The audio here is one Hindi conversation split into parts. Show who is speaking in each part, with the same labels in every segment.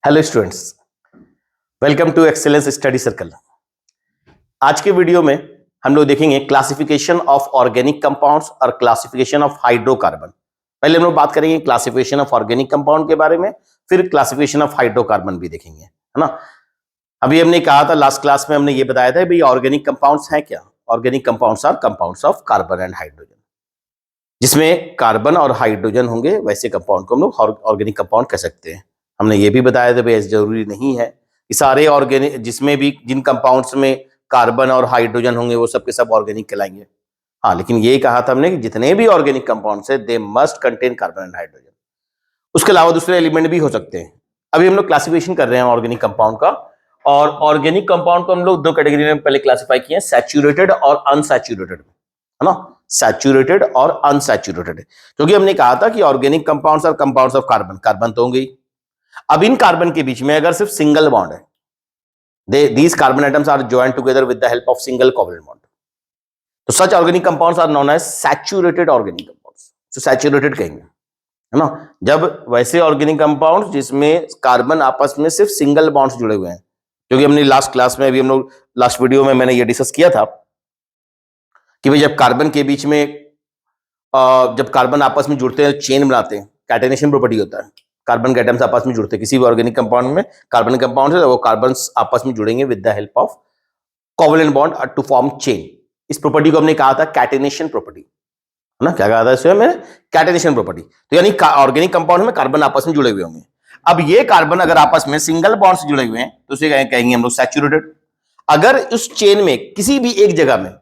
Speaker 1: Hello students, welcome to excellence study circle. आज के वीडियो में हम लोग देखेंगे क्लासिफिकेशन ऑफ ऑर्गेनिक कंपाउंड्स और क्लासिफिकेशन ऑफ हाइड्रोकार्बन। पहले हम लोग बात करेंगे क्लासिफिकेशन ऑफ ऑर्गेनिक कंपाउंड के बारे में, फिर क्लासिफिकेशन ऑफ हाइड्रोकार्बन भी देखेंगे, है ना। अभी हमने कहा था लास्ट क्लास में, हमने ये बताया था भाई ऑर्गेनिक कंपाउंड्स हैं क्या। Organic compounds are compounds of carbon and hydrogen, जिसमें कार्बन और हाइड्रोजन होंगे, वैसे कंपाउंड को हम लोग ऑर्गेनिक कंपाउंड कह सकते हैं। हमने ये भी बताया था भाई जरूरी नहीं है कि सारे ऑर्गेनिक, जिसमें भी जिन कंपाउंड्स में कार्बन और हाइड्रोजन होंगे वो सब के सब ऑर्गेनिक कहलाएंगे। हाँ, लेकिन ये कहा था हमने कि जितने भी ऑर्गेनिक कंपाउंड्स है they must contain carbon and hydrogen. उसके अलावा दूसरे एलिमेंट भी हो सकते हैं। अभी हम लोग क्लासिफिकेशन कर रहे हैं ऑर्गेनिक कंपाउंड का, और ऑर्गेनिक कंपाउंड को हम लोग दो कैटेगरी में पहले क्लासिफाई किए हैं, सैचुरेटेड और अनसैचुरेटेड, है ना। सैचुरेटेड और अनसैचुरेटेड, क्योंकि हमने कहा था कि ऑर्गेनिक कंपाउंड्स और कंपाउंड्स ऑफ कार्बन, कार्बन तो होंगे। अब इन कार्बन के बीच में अगर सिर्फ सिंगल बॉन्ड है, these carbon atoms are joined together with the help of single covalent bond, तो such organic compounds are known as saturated organic compounds। तो सैचुरेटेड कहेंगे, है ना। जब वैसे ऑर्गेनिक कंपाउंड्स जिसमें कार्बन आपस में सिर्फ सिंगल बॉन्ड्स जुड़े हुए हैं, क्योंकि हमने लास्ट क्लास में, अभी हम लोग लास्ट वीडियो में मैंने ये डिस्कस किया था कि भाई जब कार्बन के बीच में जब कार्बन आपस में जुड़ते हैं, चेन बनाते हैं, कैटेनेशन प्रॉपर्टी होता है। कार्बन के एटम्स आपस में जुड़ते हैं किसी भी ऑर्गेनिक कंपाउंड में, कार्बन कंपाउंड है वो कार्बन आपस में जुड़ेंगे with the help of covalent bond to form chain. इस प्रॉपर्टी को हमने कहा था कैटेनेशन प्रॉपर्टी, है ना। क्या कहा था इसमें मैंने? Catenation property. तो यानी ऑर्गेनिक कंपाउंड में कार्बन आपस में जुड़े हुए होंगे। अब ये कार्बन अगर आपस में सिंगल बॉन्ड से जुड़े हुए हैं तो उसे कहेंगे हम लोग सैचुरेटेड। अगर उस चेन में किसी भी एक जगह में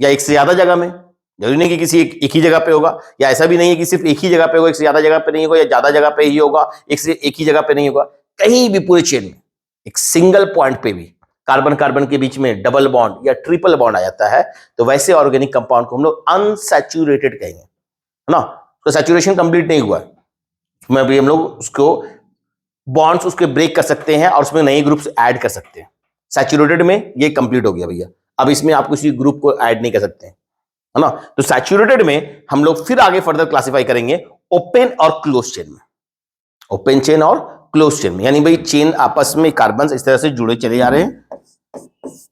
Speaker 1: या एक से ज्यादा जगह में, जरूरी नहीं कि किसी एक ही जगह पे होगा, या ऐसा भी नहीं है कि सिर्फ एक ही जगह पे होगा, एक से ज्यादा जगह पे नहीं होगा, या ज्यादा जगह पे ही होगा, एक ही जगह पे नहीं होगा, कहीं भी पूरे चेन में एक सिंगल पॉइंट पे भी कार्बन कार्बन के बीच में डबल बॉन्ड या ट्रिपल बॉन्ड आ जाता है, तो वैसे ऑर्गेनिक कंपाउंड को हम लोग अनसैचुरेटेड कहेंगे, है ना। तो सैचुरेशन कंप्लीट नहीं हुआ है, उसमें अभी हम लोग उसको बॉन्ड्स उसके ब्रेक कर सकते हैं और उसमें नए ग्रुप्स ऐड कर सकते हैं। सैचुरेटेड में ये कंप्लीट हो गया भैया, अब इसमें आप किसी ग्रुप को ऐड नहीं कर सकते हैं, है ना। तो सैचुरेटेड में हम लोग फिर आगे फर्दर क्लासिफाई करेंगे ओपन और क्लोज चेन में। ओपन चेन और क्लोज चेन में यानी भाई चेन आपस में कार्बन इस तरह से जुड़े चले जा रहे हैं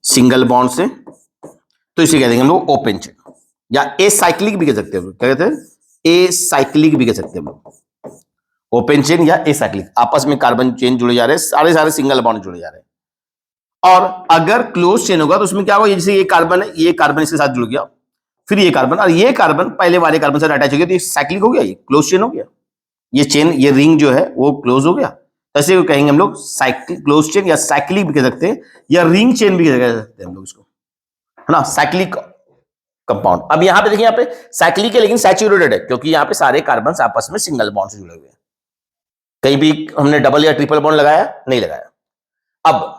Speaker 1: सिंगल बॉन्ड से, तो इसे कह देंगे हम लोग ओपन चेन, या एसाइक्लिक भी कह सकते हैं। क्या कहते हैं? एसाइक्लिक भी कह सकते हैं हम लोग। ओपन चेन या एसाइक्लिक, आपस में कार्बन चेन जुड़े जा रहे हैं, सारे सारे सिंगल बॉन्ड जुड़े जा रहे हैं। और अगर क्लोज चेन होगा तो उसमें क्या होगा, जैसे ये कार्बन है, ये कार्बन इसके साथ जुड़ गया, फिर ये कार्बन और ये कार्बन पहले वाले कार्बन से अटैच हो गया, तो ये साइक्लिक हो गया, ये क्लोज चेन हो गया। ये चेन, ये रिंग जो है वो क्लोज हो गया। ऐसे कहेंगे हम लोग साइक्लिक, क्लोज चेन या साइक्लिक भी कह सकते हैं, या रिंग चेन भी कह सकते हैं हम लोग इसको, है ना। Cyclic compound. अब यहाँ पे देखिए, यहाँ पे साइक्लिक है लेकिन सैचुरेटेड है, क्योंकि यहाँ पे सारे कार्बन आपस में सिंगल बॉन्ड से जुड़े हुए हैं। कहीं भी हमने डबल या ट्रिपल बॉन्ड लगाया नहीं लगाया। अब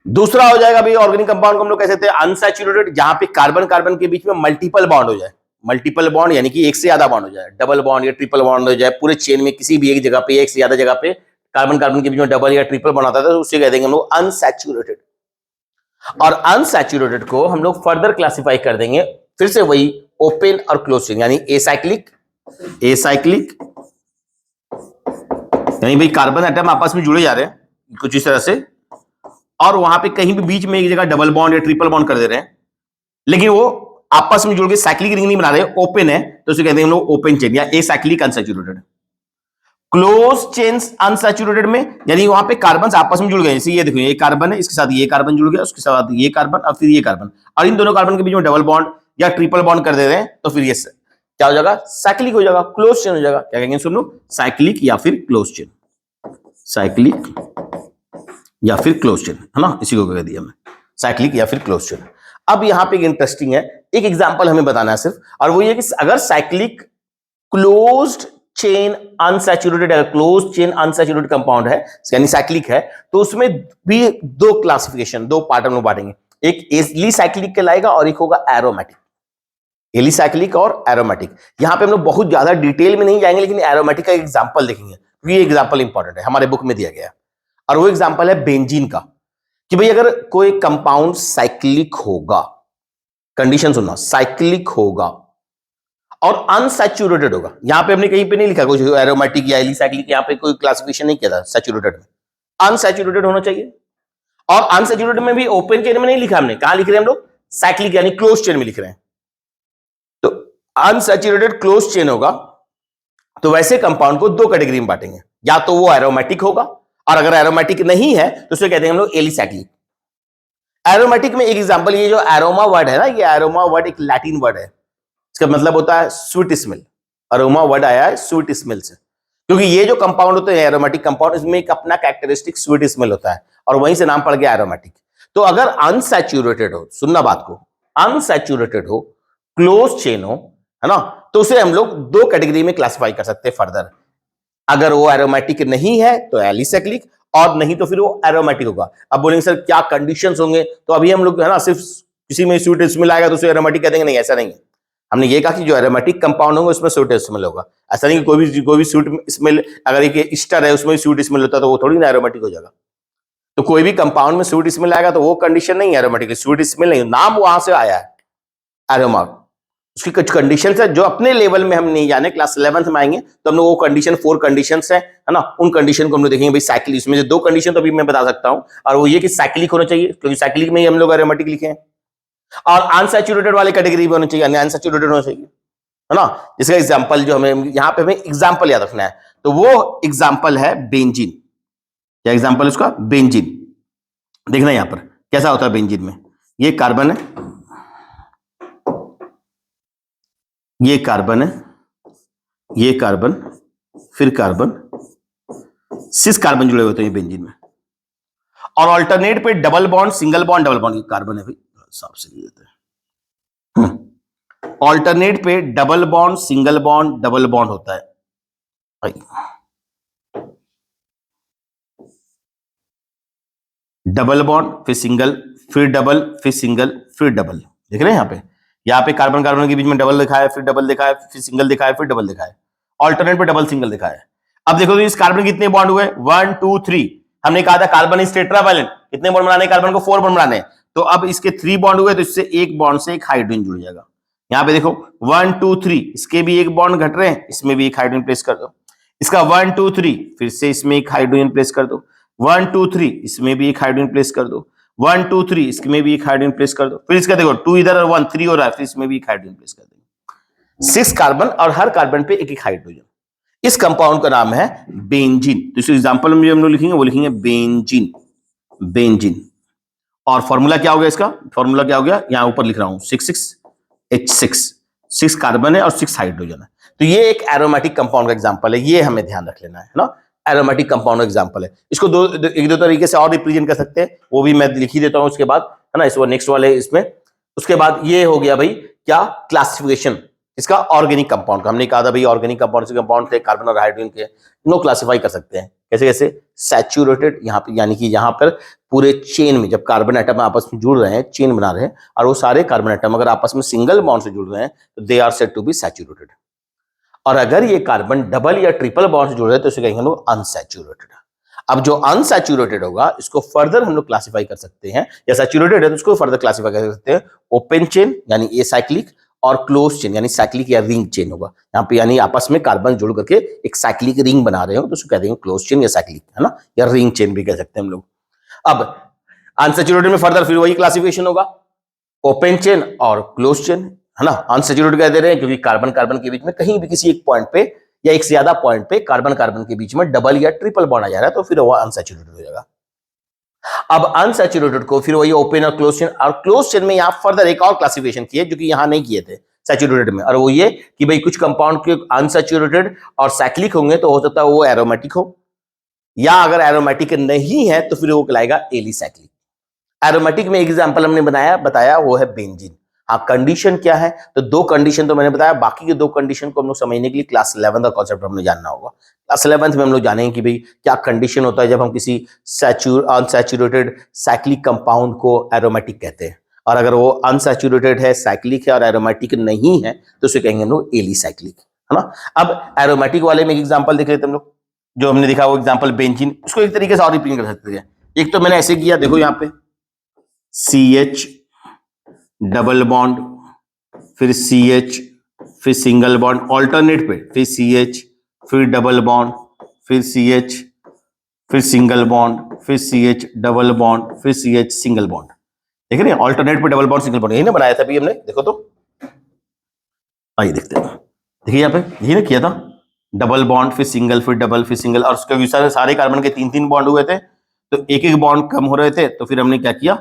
Speaker 1: दूसरा हो जाएगा भाई ऑर्गेनिक कंपाउंड को हम लोग कह सकते हैं अनसैचुरेटेड, जहां पे कार्बन कार्बन के बीच में मल्टीपल बॉन्ड हो जाए। मल्टीपल बॉन्ड यानी कि एक से ज्यादा बॉन्ड हो जाए, डबल बॉन्ड या ट्रिपल बॉन्ड हो जाए पूरे चेन में, किसी भी एक जगह पे, एक से ज्यादा जगह पे कार्बन कार्बन के बीच में डबल या ट्रिपल बॉन्ड आता है, तो उसे कह देंगे हम लोग अनसैचुरेटेड। और अनसैचुरेटेड को हम लोग फर्दर क्लासिफाई कर देंगे फिर से वही ओपन और क्लोज चेन, यानी एसाइक्लिक। एसाइक्लिक यानी भाई कार्बन एटम आपस में जुड़े जा रहे हैं कुछ इस तरह से, और वहां पे कहीं भी बीच में एक जगह डबल बॉन्ड या ट्रिपल बॉन्ड कर दे रहे हैं, लेकिन वो आपस में जुड़ के साइक्लिक रिंग नहीं बना रहे, ओपन है, तो उसे कहते हैं हम लोग ओपन चेन या acyclic unsaturated. Close chain unsaturated में यानी वहां पे कार्बन आपस में जुड़ गए, जैसे ये देखो, ये कार्बन है, इसके साथ ये कार्बन जुड़ गया, उसके साथ ये कार्बन और फिर ये कार्बन, और इन दोनों कार्बन के बीच में डबल बॉन्ड या ट्रिपल बॉन्ड कर दे रहे हैं, तो फिर ये क्या हो जाएगा? साइक्लिक हो जाएगा, क्लोज चेन हो जाएगा। क्या कहेंगे इसको हम लोग? साइक्लिक या फिर क्लोज चेन। साइक्लिक या फिर क्लोज चेन, है ना, इसी को कह दिया मैं, साइक्लिक या फिर क्लोज चेन। अब यहां पे इंटरेस्टिंग है, एक एग्जांपल हमें बताना है सिर्फ, और वो ये कि अगर साइक्लिक क्लोज्ड चेन अनसैचुरेटेड, अगर क्लोज चेन अनसैचुरेटेड कंपाउंड है यानी साइक्लिक है, तो उसमें भी दो क्लासिफिकेशन, दो पार्ट हम लोग बांटेंगे। एक एलिसाइक्लिक कहलाएगा और एक होगा एरोमेटिक। एलिसाइक्लिक और एरोमेटिक, यहां पे हम लोग बहुत ज्यादा डिटेल में नहीं जाएंगे, लेकिन एरोमेटिक का एग्जांपल देखेंगे, ये एग्जांपल इंपॉर्टेंट है, हमारे बुक में दिया गया है। और वो एग्जांपल है बेंजीन का, कि भाई अगर कोई कंपाउंड साइक्लिक होगा, कंडीशन सुनना, साइक्लिक होगा और अनसैचुरेटेड होगा। यहां पे हमने कहीं पे नहीं लिखा कुछ एरोमेटिक या एलिसाइक्लिक, यहां पे कोई क्लासिफिकेशन नहीं किया था सैचुरेटेड में, अनसैचुरेटेड होना चाहिए। और अनसैचुरेटेड में भी ओपन चेन में नहीं लिखा हमने, कहां लिख रहे हैं हम लोग, साइक्लिक यानी क्लोज चेन में लिख रहे हैं। तो अनसैचुरेटेड क्लोज चेन होगा तो वैसे कंपाउंड को दो कैटेगरी में बांटेंगे, या तो वो एरोमेटिक होगा, और अगर एरोमेटिक नहीं है तो उसे कहते हैं हम लोग एलिसाइक्लिक। एरोमेटिक में एक एग्जांपल, ये जो एरोमा वर्ड है ना, ये एरोमा वर्ड एक लैटिन वर्ड है, इसका मतलब होता है स्वीट स्मेल। अरोमा वर्ड आया है स्वीट स्मेल से, क्योंकि ये जो कंपाउंड होते हैं एरोमेटिक कंपाउंड, इसमें एक अपना कैरेक्टरिस्टिक स्वीट स्मेल होता है, और वहीं से नाम पड़ गया एरोमेटिक। तो अगर अनसैचुरेटेड हो, सुनना बात को, अनसैचुरेटेड हो, क्लोज चेन हो, है ना, तो उसे हम लोग दो कैटेगरी में क्लासिफाई कर सकते हैं फर्दर। अगर वो एरोमेटिक नहीं है तो एलिसाइक्लिक, और नहीं तो फिर वो एरोमेटिक होगा। अब बोलेंगे सर क्या कंडीशंस होंगे, तो अभी हम लोग है ना सिर्फ किसी में स्वीट स्मेल आएगा तो उसे एरोमेटिक कह देंगे, नहीं ऐसा नहीं है। हमने ये कहा कि जो एरोमेटिक कंपाउंड होंगे उसमें स्वीट स्मेल होगा। ऐसा नहीं कि कोई भी स्वीट स्मेल, अगर एक ईस्टर है उसमें स्वीट स्मेल होता है तो वो थोड़ी ना एरोमेटिक हो जाएगा। तो कोई भी कंपाउंड में स्वीट स्मेल आएगा तो वो कंडीशन नहीं है एरोमेटिक, स्वीट स्मेल नहीं, नाम वहां से आया है एरोमा। उसकी कुछ कंडीशन है जो अपने लेवल में हम नहीं जाने, क्लास 11th में आएंगे तो हम लोग वो कंडीशन 4 कंडीशन है ना, उन कंडीशन को हम लोग देखेंगे। भाई साइक्लिक, इसमें जो 2 कंडीशन तो अभी मैं बता सकता हूं, और वो ये कि साइक्लिक होना चाहिए, क्योंकि साइक्लिक में ही हम लोग एरोमेटिक लिखे हैं, और अनसैचुरेटेड वाले कैटेगरी में होना चाहिए, अनसैचुरेटेड होना चाहिए, है ना। जिसका एग्जांपल जो हमें यहां पे हमें एग्जांपल याद रखना है, तो वो एग्जांपल है बेंजीन। क्या एग्जांपल उसका, बेंजीन। देखना यहां पर कैसा होता है बेंजीन में, ये कार्बन है, ये कार्बन है, ये कार्बन, फिर कार्बन, 6 कार्बन जुड़े होते हैं बेंजीन में, और अल्टरनेट पे double bond, single bond, double bond, ये कार्बन है भाई, साफ से लिख देते हैं। अल्टरनेट पे double bond, single bond, double bond होता है भाई। डबल बॉन्ड, फिर सिंगल, फिर डबल, फिर सिंगल, फिर डबल। देख रहे हैं यहाँ पे कार्बन कार्बन के बीच में डबल लिखा है, फिर डबल लिखा है, फिर सिंगल दिखा है, फिर डबल दिखा है, अल्टरनेट पे डबल सिंगल दिखा है। अब देखो तो इस कार्बन कितने बॉन्ड हुए, 1 2 3। हमने कहा था कार्बन इज टेट्रावैलेंट, कितने बॉन्ड बनाने, कार्बन को 4 बॉन्ड बनाने, तो अब इसके 3 बॉन्ड हुए, तो इससे एक बॉन्ड से एक हाइड्रोजन जुड़ जाएगा। यहाँ पे देखो 1 2 3, इसके भी एक बॉन्ड घट रहे हैं, इसमें भी एक हाइड्रोजन प्लेस कर दो। इसका 1 2 3, फिर से इसमें एक हाइड्रोजन प्लेस कर दो। 1 2 3, इसमें भी एक हाइड्रोजन प्लेस कर दो। 1 2 3, इसमें भी एक हाइड्रोजन प्लेस कर दो। फिर इसका देखो 2 इधर और 1 3 हो रहा है, फिर इसमें भी एक हाइड्रोजन प्लेस कर देंगे। 6 कार्बन और हर कार्बन पे एक एक हाइड्रोजन। इस कंपाउंड का नाम है बेंजीन। तो इस एग्जांपल में हम लोग लिखेंगे, वो लिखेंगे बेंजीन, बेंजीन। और फॉर्मूला क्या हो गया इसका, फॉर्मूला क्या हो गया, यहां ऊपर लिख रहा हूं 6 6 कार्बन है और 6 हाइड्रोजन है। तो ये एक एरोमेटिक कंपाउंड का एग्जांपल है, ये हमें ध्यान रख लेना है ना, एरोमेटिक कंपाउंड का एग्जांपल है। इसको एक दो तरीके से और रिप्रेजेंट कर सकते हैं, वो भी मैं लिख ही देता हूं उसके बाद, है ना, इस नेक्स्ट वाले इसमें। उसके बाद ये हो गया भाई क्या, क्लासिफिकेशन इसका ऑर्गेनिक कंपाउंड का। हमने कहा था भाई ऑर्गेनिक कंपाउंड से कंपाउंड थे कार्बन और हाइड्रोजन के, इनको क्लासिफाई कर सकते हैं कैसे कैसे, सैचुरेटेड, यहाँ पे यानी कि यहाँ पर पूरे चेन में जब कार्बन एटम आपस में जुड़ रहे हैं, चेन बना रहे हैं, और वो सारे कार्बन एटम अगर आपस में सिंगल बॉन्ड से जुड़ रहे हैं तो they are said to be saturated. और अगर ये कार्बन डबल या ट्रिपल बॉन्ड से जुड़ रहे हैं तो इसे कहेंगे हम लोग अनसैचुरेटेड। अब जो अनसैचुरेटेड होगा इसको फर्दर हम लोग क्लासिफाई कर सकते हैं, या सैचुरेटेड है तो उसको फर्दर क्लासिफाई कर सकते हैं ओपन चेन यानी एसाइक्लिक, और क्लोज चेन यानी साइक्लिक या रिंग चेन होगा। यहाँ पे यानी आपस में कार्बन जुड़ करके एक साइक्लिक रिंग बना रहे हो तो उसको कह देंगे क्लोज चेन या साइक्लिक, है ना, या रिंग चेन भी कह सकते हैं हम लोग। अब अनसैचुरेटेड में फर्दर फिर वही क्लासिफिकेशन होगा, ओपन चेन और क्लोज चेन, है ना। अनसैचुरेटेड कह दे रहे हैं क्योंकि कार्बन कार्बन के बीच में कहीं भी किसी एक पॉइंट पे या एक से ज्यादा पॉइंट पे कार्बन कार्बन के बीच में डबल या ट्रिपल बॉन्ड आ जा रहा है तो फिर वो अनसैचुरेटेड हो जाएगा। अब अनसैचुरेटेड को फिर वही ओपन और क्लोज चेन में यहां फर्दर एक और क्लासिफिकेशन किए जो कि यहां नहीं किए थे सैचुरेटेड में, और वो ये कि भाई कुछ कंपाउंड के अनसैचुरेटेड और साइक्लिक होंगे तो हो सकता है वो एरोमेटिक हो, या अगर एरोमेटिक नहीं है तो फिर वो कहलाएगा एलिसाइक्लिक। एरोमेटिक में एग्जांपल हमने बताया वो है बेंजीन। हाँ, कंडीशन क्या है, तो 2 कंडीशन तो मैंने बताया, बाकी के 2 कंडीशन को हम लोग समझने के लिए क्लास 11 का कॉन्सेप्ट हमने जानना होगा। क्लास 11th में हम लोग जानेंगे कि भाई क्या कंडीशन होता है जब हम किसी अनसैचुरेटेड साइक्लिक कंपाउंड को एरोमेटिक कहते हैं, और अगर वो अनसैचुरेटेड है, साइक्लिक है और एरोमेटिक नहीं है तो उसे कहेंगे हम लोग एलिसाइक्लिक, है ना। अब एरोमेटिक वाले में एग्जाम्पल देख लेते हम लोग, जो हमने देखा वो एग्जाम्पल बेंजीन, उसको एक तरीके से और रिप्रेजेंट कर सकते हैं। एक तो मैंने ऐसे किया, देखो यहाँ पे CH डबल बॉन्ड, फिर CH, फिर सिंगल बॉन्ड, ऑल्टरनेट पे, फिर CH, फिर डबल बॉन्ड, फिर CH, फिर सिंगल बॉन्ड, फिर CH डबल बॉन्ड, फिर CH सिंगल बॉन्ड। देख रहे हैं, ऑल्टरनेट पे डबल बॉन्ड सिंगल बॉन्ड, यही ना बनाया था अभी हमने, देखो तो, आइए देखते हैं। देखिए यहाँ पे यही ना किया था, डबल बॉन्ड, फिर सिंगल, फिर डबल, फिर सिंगल, और उसके विचार सारे कार्बन के 3-3 बॉन्ड हुए थे, तो एक एक बॉन्ड कम हो रहे थे, तो फिर हमने क्या किया,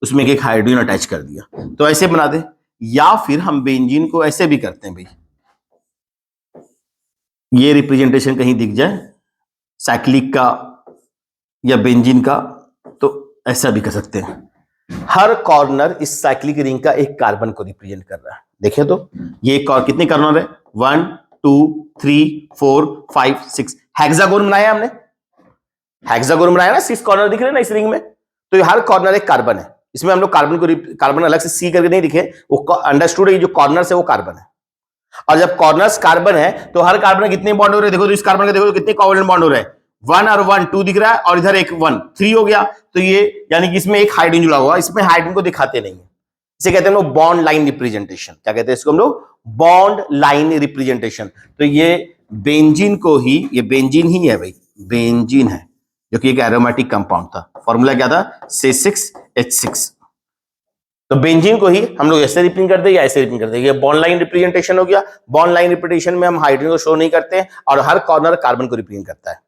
Speaker 1: उसमें एक हाइड्रोजन अटैच कर दिया। तो ऐसे बना दे, या फिर हम बेंजीन को ऐसे भी करते हैं भाई, ये रिप्रेजेंटेशन कहीं दिख जाए साइक्लिक का या बेंजीन का, तो ऐसा भी कर सकते हैं। हर कॉर्नर इस साइक्लिक रिंग का एक कार्बन को रिप्रेजेंट कर रहा है। देखें तो ये कितने कॉर्नर है, 1 2 3 4 5 6, हेक्सागोन बनाया हमने, हेक्सागोन बनाया ना, 6 कॉर्नर दिख रहे हैं ना इस रिंग में, तो ये हर कॉर्नर एक कार्बन है। इसमें हम लोग कार्बन अलग से सी करके नहीं लिखे, वो अंडरस्टूड है, जो कॉर्नर है वो कार्बन है। और जब कॉर्नर्स कार्बन है तो हर कार्बन में कितने बॉन्ड हो रहे हैं, देखो तो इस कार्बन के देखो तो कितने कोवेलेंट बॉन्ड हो रहे हैं, 1 और 1 2 दिख रहा है, और इधर एक 1 3 हो गया, तो ये यानी कि इसमें एक हाइड्रोजन जुड़ा हुआ, इसमें हाइड्रोजन को दिखाते नहीं है, इसे कहते हैं हम लोग बॉन्ड लाइन रिप्रेजेंटेशन। क्या कहते हैं इसको हम लोग, बॉन्ड लाइन रिप्रेजेंटेशन। तो ये बेंजीन को ही, ये बेंजीन ही है भाई, बेंजीन है, जो कि एक एरोमेटिक कंपाउंड था, फॉर्मूला क्या था, C6H6। तो बेंजीन को ही हम लोग ऐसे रिप्रेजेंट करते हैं या ऐसे रिप्रेजेंट करते हैं, ये बॉन्ड लाइन रिप्रेजेंटेशन हो गया। बॉन्ड लाइन रिप्रेजेंटेशन में हम हाइड्रोजन को शो नहीं करते हैं, और हर कॉर्नर कार्बन को रिप्रेजेंट करता है।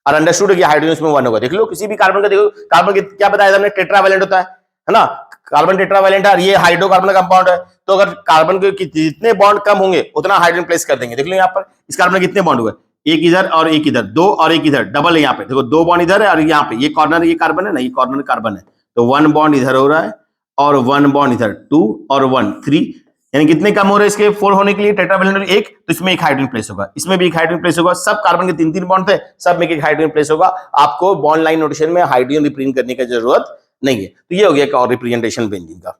Speaker 1: और अंडरस्टूड है कि हाइड्रोजन इसमें 1 होगा। देख लो किसी भी कार्बन का, देखो कार्बन के क्या बताया था हमने, टेट्रावैलेंट होता है ना, कार्बन टेट्रावैलेंट है, और ये हाइड्रोकार्बन का कंपाउंड है, तो अगर कार्बन के जितने बॉन्ड कम होंगे उतना हाइड्रोजन प्लेस कर देंगे। देख लो यहाँ पर इस कार्बन में कितने बॉन्ड हुए, एक इधर और एक इधर, 2 और एक इधर, डबल है यहाँ पे, देखो 2 बॉन्ड इधर है, और यहाँ पे ये कॉर्नर, ये कार्बन है ना, ये कॉर्नर कार्बन है, तो 1 बॉन्ड इधर हो रहा है, और 1 बॉन्ड इधर, 2 और 1 3, यानी कितने कम हो रहे हैं इसके 4 होने के लिए, टेट्रावैलेंट एक, तो इसमें एक हाइड्रोजन प्लेस होगा, इसमें भी एक हाइड्रोजन प्लेस होगा, सब कार्बन के 3-3 बॉन्ड थे, सब में एक हाइड्रोजन प्लेस होगा। आपको बॉन्ड लाइन नोटेशन में हाइड्रोजन रिप्रेजेंट करने की जरूरत नहीं है। तो ये हो गया एक और रिप्रेजेंटेशन बेंजीन का।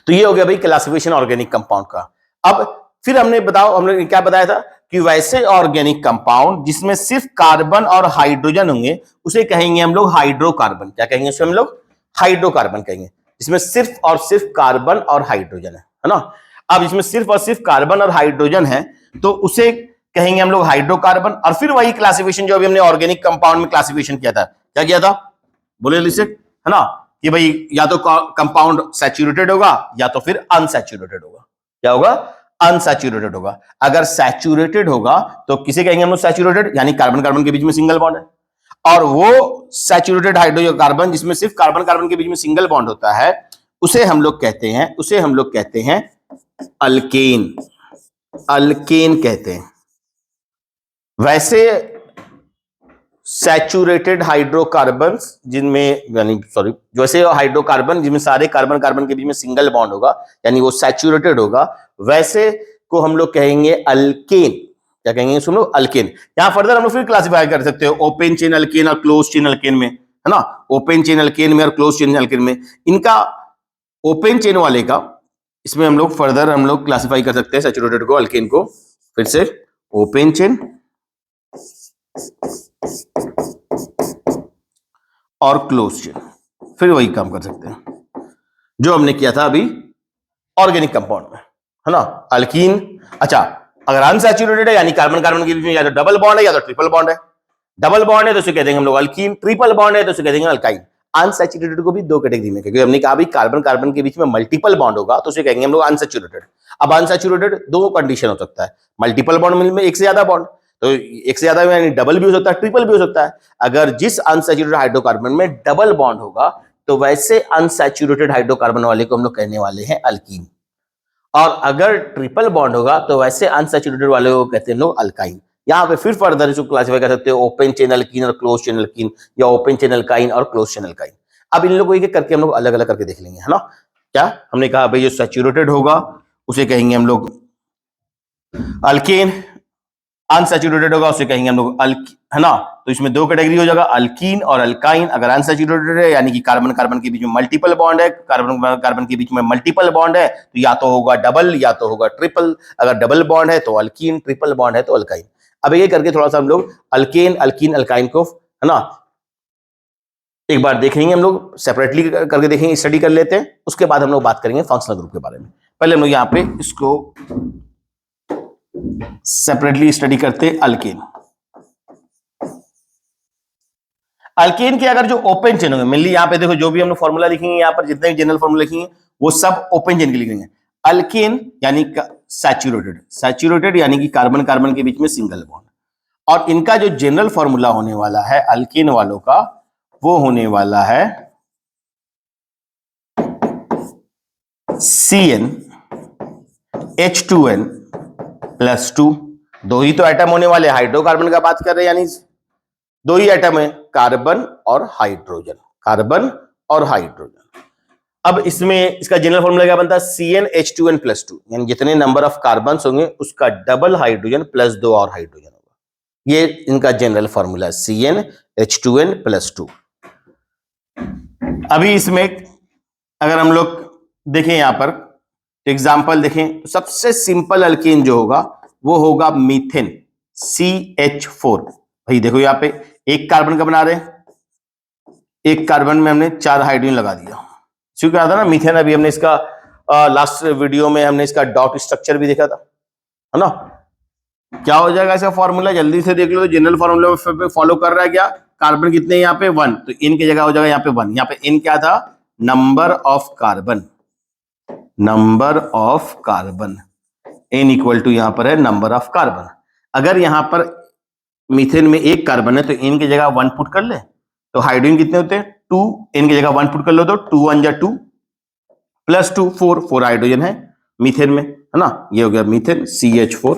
Speaker 1: तो ये हो गया भाई क्लासिफिकेशन ऑर्गेनिक कंपाउंड का। अब फिर हमने बताओ, हमने क्या बताया था कि वैसे ऑर्गेनिक कंपाउंड जिसमें सिर्फ कार्बन और हाइड्रोजन होंगे उसे कहेंगे हम लोग हाइड्रोकार्बन। क्या कहेंगे उसे हम लोग, हाइड्रोकार्बन कहेंगे, जिसमें सिर्फ और सिर्फ कार्बन और हाइड्रोजन है ना। अब इसमें सिर्फ और सिर्फ कार्बन और हाइड्रोजन है तो उसे कहेंगे हम लोग हाइड्रोकार्बन। और फिर वही क्लासिफिकेशन जो अभी हमने ऑर्गेनिक कंपाउंड में क्लासिफिकेशन किया था, क्या किया था, बोले लिसे, है ना, कि भाई या तो कंपाउंड सैचुरेटेड होगा या तो फिर अनसैचुरेटेड होगा। क्या होगा, अनसैचुरेटेड होगा। अगर सैचुरेटेड होगा तो किसे कहेंगे हम लोग, सैचुरेटेड, यानी कार्बन कार्बन के बीच में सिंगल बॉन्ड है। और वो सैचुरेटेड हाइड्रोजन कार्बन जिसमें सिर्फ कार्बन कार्बन के बीच में सिंगल बॉन्ड होता है उसे हम लोग कहते हैं अल्केन। अल्केन कहते हैं। वैसे सैचुरेटेड हाइड्रोकार्बन जिनमें, यानी सॉरी, जैसे हाइड्रोकार्बन जिनमें सारे कार्बन कार्बन के बीच में सिंगल बॉन्ड होगा यानी वो सैचुरेटेड होगा, वैसे को हम लोग कहेंगे अल्केन। क्या कहेंगे, सुन लो, अल्केन। यहां फर्दर हम लोग फिर क्लासिफाई कर सकते हो ओपन चेन अल्केन और क्लोज चेन अल्केन में, है ना। ओपन चेन अल्केन में और क्लोज चेन अल्केन में, इनका ओपन चेन वाले का इसमें हम लोग फर्दर हम लोग क्लासिफाई कर सकते हैं सैचुरेटेड को, अल्केन को, फिर से ओपन चेन और क्लोज चेन, फिर वही काम कर सकते हैं जो हमने किया था अभी ऑर्गेनिक कंपाउंड में, है ना। अल्कीन, अच्छा अगर अनसैचुरेटेड है यानी कार्बन कार्बन के बीच में या तो डबल बॉन्ड है या तो ट्रिपल बॉन्ड है। डबल बॉन्ड है तो उसे कह देंगे हम लोग अल्कीन, ट्रिपल बॉन्ड है तो उसे कह देंगे अल्काइन। अनसैचुरेटेड को भी दो कैटेगरी में, क्योंकि हमने कहा भी कार्बन कार्बन के बीच में मल्टीपल बॉन्ड होगा तो उसे कहेंगे हम लोग अनसैचुरेटेड। अब अनसैचुरेटेड दो कंडीशन हो सकता है, मल्टीपल बॉन्ड में एक से ज्यादा बॉन्ड, तो एक से ज्यादा यानी डबल भी हो सकता है, ट्रिपल भी हो सकता है। अगर जिस अनसैचुरेटेड हाइड्रोकार्बन में डबल बॉन्ड होगा तो वैसे अनसैचुरेटेड हाइड्रोकार्बन वाले को हम लोग कहने वाले हैं अल्कीन, और अगर ट्रिपल बॉन्ड होगा तो वैसे अनसैचुरेटेड वाले को कहते हैं लोग अल्काइन। यहाँ पे फिर फर्दर इसको क्लासिफाई कर सकते हो ओपन चेन अल्कीन और क्लोज चेन अल्कीन, या ओपन चेन अल्काइन और क्लोज चेन अल्काइन। अब इन लोगों को एक करके हम लोग अलग अलग करके देख लेंगे, है ना। क्या हमने कहा भाई जो सैचुरेटेड होगा उसे कहेंगे हम लोग अल्केन, अनसैचुरेटेड होगा उसे कहेंगे हम लोग है ना। तो इसमें दो कैटेगरी हो जाएगा, अल्कीन और अल्काइन। अगर अनसैचुरेटेड है यानी कि कार्बन कार्बन के बीच में मल्टीपल बॉन्ड है, कार्बन कार्बन के बीच में मल्टीपल बॉन्ड है, तो या तो होगा डबल या तो होगा ट्रिपल। अगर डबल बॉन्ड है तो अल्कीन, ट्रिपल बॉन्ड है तो अल्काइन। अब ये करके थोड़ा सा हम लोग अल्केन अल्कीन अल्काइन को, है ना, एक बार देखेंगे, हम लोग सेपरेटली करके देखेंगे, स्टडी कर लेते हैं। उसके बाद हम लोग बात करेंगे फंक्शनल ग्रुप के बारे में। पहले हम लोग यहाँ पे इसको सेपरेटली स्टडी करते अल्केन। अल्केन के अगर जो ओपन चेन होंगे, मेनली यहां पे देखो जो भी हमने फॉर्मूला लिखेंगे, यहां पर जितने भी जनरल फॉर्मूला लिखेंगे वो सब ओपन चेन के लिखेंगे। अल्केन यानी सैचुरेटेड, सैचुरेटेड यानी कि कार्बन कार्बन के बीच में सिंगल बॉन्ड। और इनका जो जनरल फॉर्मूला होने वाला है अल्केन वालों का, वो होने वाला है CnH2n+2। दो ही तो एटम होने वाले, हाइड्रोकार्बन का बात कर रहे हैं, यानी दो ही एटम है, कार्बन और हाइड्रोजन, कार्बन और हाइड्रोजन। अब इसमें इसका जनरल फॉर्मूला क्या बनता है? CnH2n+2, यानी जितने नंबर ऑफ कार्बन होंगे उसका डबल हाइड्रोजन प्लस 2 और हाइड्रोजन होगा। ये इनका जनरल फॉर्मूला है CnH2n+2। अभी इसमें अगर हम लोग देखें यहां पर एग्जांपल देखें, तो सबसे सिंपल अल्केन जो होगा वो होगा मीथेन CH4। भाई देखो यहाँ पे एक कार्बन का बना रहे हैं, एक कार्बन में हमने 4 हाइड्रोजन लगा दिया। क्योंकि क्या था ना मीथेन, अभी हमने इसका लास्ट वीडियो में हमने इसका डॉट स्ट्रक्चर भी देखा था, है ना। क्या हो जाएगा इसका फॉर्मूला, जल्दी से देख लो। तो जनरल फॉर्मूला फॉलो कर रहा है क्या? कार्बन कितने यहाँ पे 1, तो इन की जगह हो जाएगा यहाँ पे 1। यहाँ पे इन क्या था? Number of carbon, number of carbon, n equal to यहां पर है नंबर ऑफ कार्बन। अगर यहां पर मीथेन में एक कार्बन है तो n की जगह 1 पुट कर ले, तो हाइड्रोजन कितने होते हैं? 2, n की जगह 1 पुट कर लो तो 2 1 जा 2 प्लस 2 4 हाइड्रोजन है मीथेन में, है ना। ये हो गया मीथेन CH4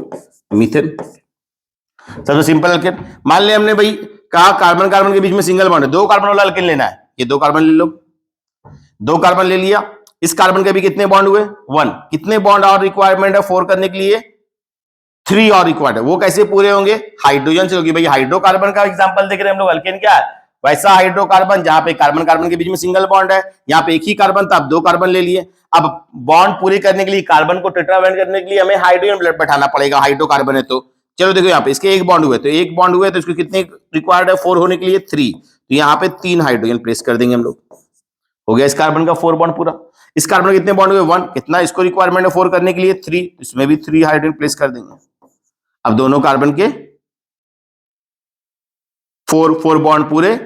Speaker 1: मीथेन। सबसे सिंपल अल्केन। मान लिया हमने भाई कहा कार्बन कार्बन के बीच में सिंगल बॉन्ड है, 2 कार्बन वाला अल्केन लेना है, ये 2 कार्बन ले लो, 2 कार्बन ले लिया। इस कार्बन के भी कितने बॉन्ड हुए? 1। कितने बॉन्ड और रिक्वायरमेंट है 4 करने के लिए? 3 और रिक्वायर्ड है। वो कैसे पूरे होंगे? हाइड्रोजन से होगी। भाई हाइड्रोकार्बन का एग्जांपल देख रहे हैं हम लोग, अल्केन क्या है? वैसा हाइड्रोकार्बन जहां पे कार्बन कार्बन के बीच में सिंगल बॉन्ड है, यहाँ पे एक ही कार्बन था, अब 2 कार्बन ले लिए। अब बॉन्ड पूरी करने के लिए, कार्बन को टेट्रावेलेंट करने के लिए हमें हाइड्रोजन बैठाना पड़ेगा, हाइड्रोकार्बन है तो। चलो देखो यहाँ पे इसके एक बॉन्ड हुए, तो एक बॉन्ड हुए तो इसको कितने रिक्वायर्ड है 4 होने के लिए? 3। तो यहाँ पे 3 हाइड्रोजन प्लेस कर देंगे हम लोग। हो गया इस कार्बन का 4 बॉन्ड पूरा। इस कार्बन कितने बॉन्ड हुए? 1। कितना इसको रिक्वायरमेंट है 4 करने के लिए? 3। इसमें भी 3 हाइड्रोजन प्लेस कर देंगे। अब दोनों कार्बन के 4 बॉन्ड पूरे।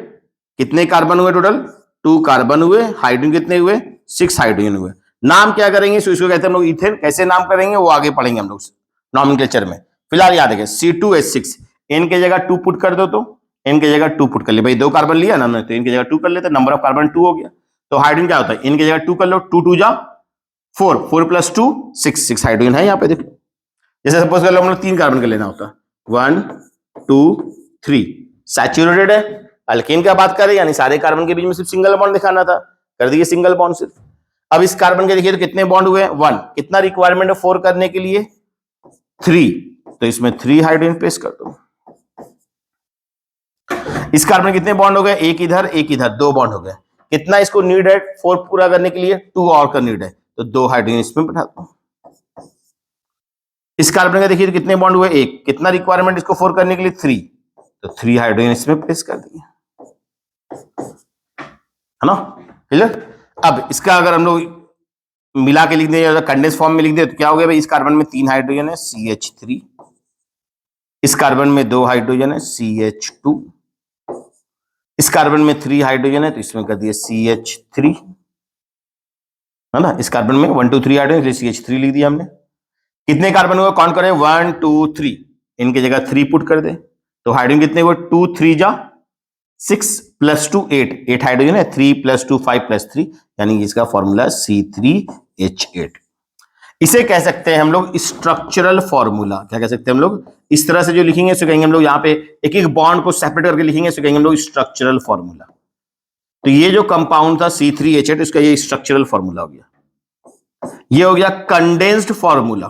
Speaker 1: कितने कार्बन हुए टोटल? 2 कार्बन हुए। हाइड्रोजन कितने हुए? 6 हाइड्रोजन हुए। नाम क्या करेंगे इसको कहते हैं हम लोग इथेन। कैसे नाम करेंगे वो आगे पढ़ेंगे हम लोग नॉमेनक्लेचर में। फिलहाल याद रखें C2H6, n की जगह 2 पुट कर दो, तो n की जगह 2 पुट कर ले। भाई 2 कार्बन लिया ना, तो n की जगह 2 कर लेते, नंबर ऑफ कार्बन 2 हो गया। तो हाइड्रोजन क्या होता है? n की जगह 2 कर लो, 2 2 जा 4, 4 + 2 6 हाइड्रोजन है यहाँ पे देखो। जैसे सपोज कर लो हम लोग 3 कार्बन का लेना होता, 1 2 3, सैचुरेटेड है। अल्केन का बात करें यानी सारे कार्बन के बीच में सिर्फ सिंगल बॉन्ड दिखाना था, कर दिए सिंगल बॉन्ड सिर्फ। अब इस कार्बन के देखिए तो कितने बॉन्ड हुए? 1। कितना रिक्वायरमेंट है 4 करने के लिए? 3। तो इसमें 3 हाइड्रोजन प्लेस कर दो। इस कार्बन कितने बॉन्ड हो गए? एक इधर एक इधर, 2 बॉन्ड हो गए। कितना इसको नीड है 4 पूरा करने के लिए? 2 और का नीड है, तो 2 हाइड्रोजन इसमें बैठा दो। इस कार्बन का देखिए तो कितने बॉन्ड हुए? 1। कितना रिक्वायरमेंट इसको 4 करने के लिए? 3। तो 3 हाइड्रोजन इसमें प्लेस कर दिए, है ना। क्लियर। अब इसका अगर हम लोग मिला के लिख दें या कंडेंस फॉर्म में लिख दे तो क्या हो गया भाई? इस कार्बन में 3 हाइड्रोजन है CH3, इस कार्बन में 2 हाइड्रोजन है CH2, इस कार्बन में 3 हाइड्रोजन है तो इसमें कर दिया CH3, है ना। इस कार्बन में 1 2 3 हाइड्रोजन, इसलिए CH3 लिख दिया हमने। कितने कार्बन हुए काउंट करें? 1 2 3, इनकी जगह 3 पुट कर दे, तो हाइड्रोजन कितने हुए? 2 3 जा 6 + 2 8, 8 हाइड्रोजन है। 3 + 2 5 + 3, यानी इसका फॉर्मूला C3H8। इसे कह सकते हैं हम लोग स्ट्रक्चरल फॉर्मूला। क्या कह सकते हैं हम लोग? इस तरह से जो लिखेंगे इसे कहेंगे हम लोग, यहाँ पे एक एक बॉन्ड को सेपरेट करके लिखेंगे इसे कहेंगे हम लोग स्ट्रक्चरल फॉर्मूला। तो ये जो कंपाउंड था C3H8, इसका ये स्ट्रक्चरल फॉर्मूला हो गया। ये हो गया कंडेंस्ड फॉर्मूला।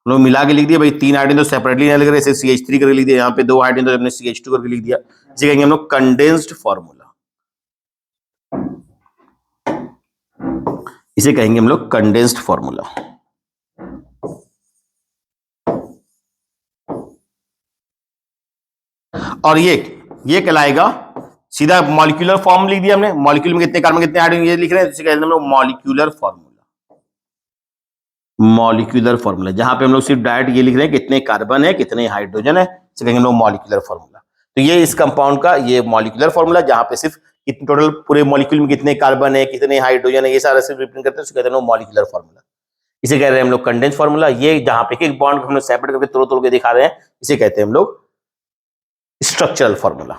Speaker 1: लोग मिला के लिख दिया भाई, 3 हाइड्रोजन तो सेपरेटली नहीं लिख रहे, CH3 करके लिख दिया, यहाँ पे 2 हाइड्रोजन तो हमने CH2 करके लिख दिया। इसे कहेंगे हम लोग कंडेंस्ड फॉर्मूला। इसे कहेंगे हम लोग कंडेंस्ड फॉर्मूला। और ये कहलाएगा सीधा मॉलिक्यूलर फॉर्म लिख दिया हमने। मॉलिक्यूल में कितने कार्बन कितने हाइड्रोजन ये लिख रहे हैं, इसे कहते हैं हम लोग मॉलिक्यूलर फॉर्मूला। मॉलिक्यूलर फॉर्मूला, जहां पे हम लोग सिर्फ डायरेक्ट ये लिख रहे हैं कितने कार्बन है कितने हाइड्रोजन है, इसे कहेंगे हम लोग मॉलिक्यूलर फॉर्मूला। तो ये इस कंपाउंड का ये मॉलिक्यूलर फॉर्मूला, जहां पे सिर्फ कितने टोटल पूरे मॉलिक्यूल में कितने कार्बन है कितने हाइड्रोजन है ये सारा सिर्फ रिप्रेजेंट करते हैं, उसे कहते हैं मॉलिक्यूलर फॉर्मूला। इसे कह रहे हैं हम लोग कंडेंस फॉर्मूला। ये जहां पे एक बॉन्ड हम लोग सेपरेट करके तोड़ तोड़ के दिखा रहे हैं, इसे कहते हैं हम लोग स्ट्रक्चरल फॉर्मूला।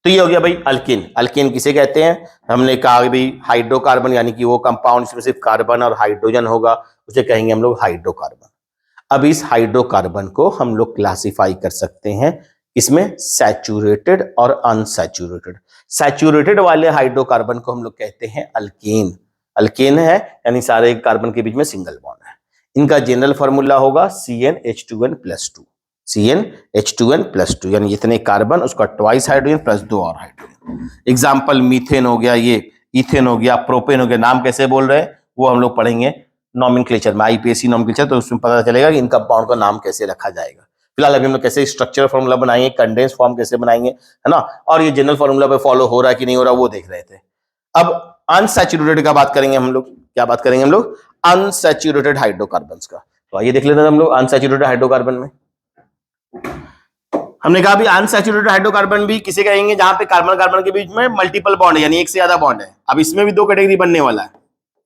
Speaker 1: तो ये हो गया भाई अल्कीन। अल्कीन किसे कहते हैं? हमने कहा भाई हाइड्रोकार्बन, यानी कि वो कंपाउंड जिसमें सिर्फ कार्बन और हाइड्रोजन होगा, उसे कहेंगे हम लोग हाइड्रोकार्बन। अब इस हाइड्रोकार्बन को हम लोग क्लासिफाई कर सकते हैं इसमें सैचुरेटेड और अनसैचुरेटेड। सैचुरेटेड वाले हाइड्रोकार्बन को हम लोग कहते हैं अल्केन। अल्केन है यानी सारे कार्बन के बीच में सिंगल बॉन्ड है। इनका जनरल फॉर्मूला होगा CnH2n+2। CnH2n+2 यानी इतने कार्बन उसका ट्वाइस हाइड्रोजन प्लस 2 और हाइड्रोजन। एग्जाम्पल मीथेन हो गया, ये इथेन हो गया, प्रोपेन हो गया। नाम कैसे बोल रहे हैं वो हम लोग पढ़ेंगे नॉमेनक्लेचर में, IPSC नॉमेनक्लेचर, तो उसमें पता चलेगा कि इन कंपाउंड का नाम कैसे रखा जाएगा। फिलहाल अभी हम लोग कैसे स्ट्रक्चर फॉर्मूला बनाएंगे, कंडेंस फॉर्म कैसे बनाएंगे, है ना, और ये जनरल फॉर्मूला पे फॉलो हो रहा है कि नहीं हो रहा वो देख रहे थे। अब अनसैचुरेटेड का बात करेंगे हम लोग। क्या बात करेंगे हम लोग? अनसैचुरेटेड हाइड्रोकार्बन्स का। तो आइए देख लेते हैं हम लोग अनसैचुरेटेड हाइड्रोकार्बन में। हमने कहा भी अनसैचुरेटेड हाइड्रोकार्बन भी किसे कहेंगे? जहां पे कार्बन कार्बन के बीच में मल्टीपल बॉन्ड है, यानी एक से ज्यादा बॉन्ड है। अब इसमें भी दो कैटेगरी बनने वाला है,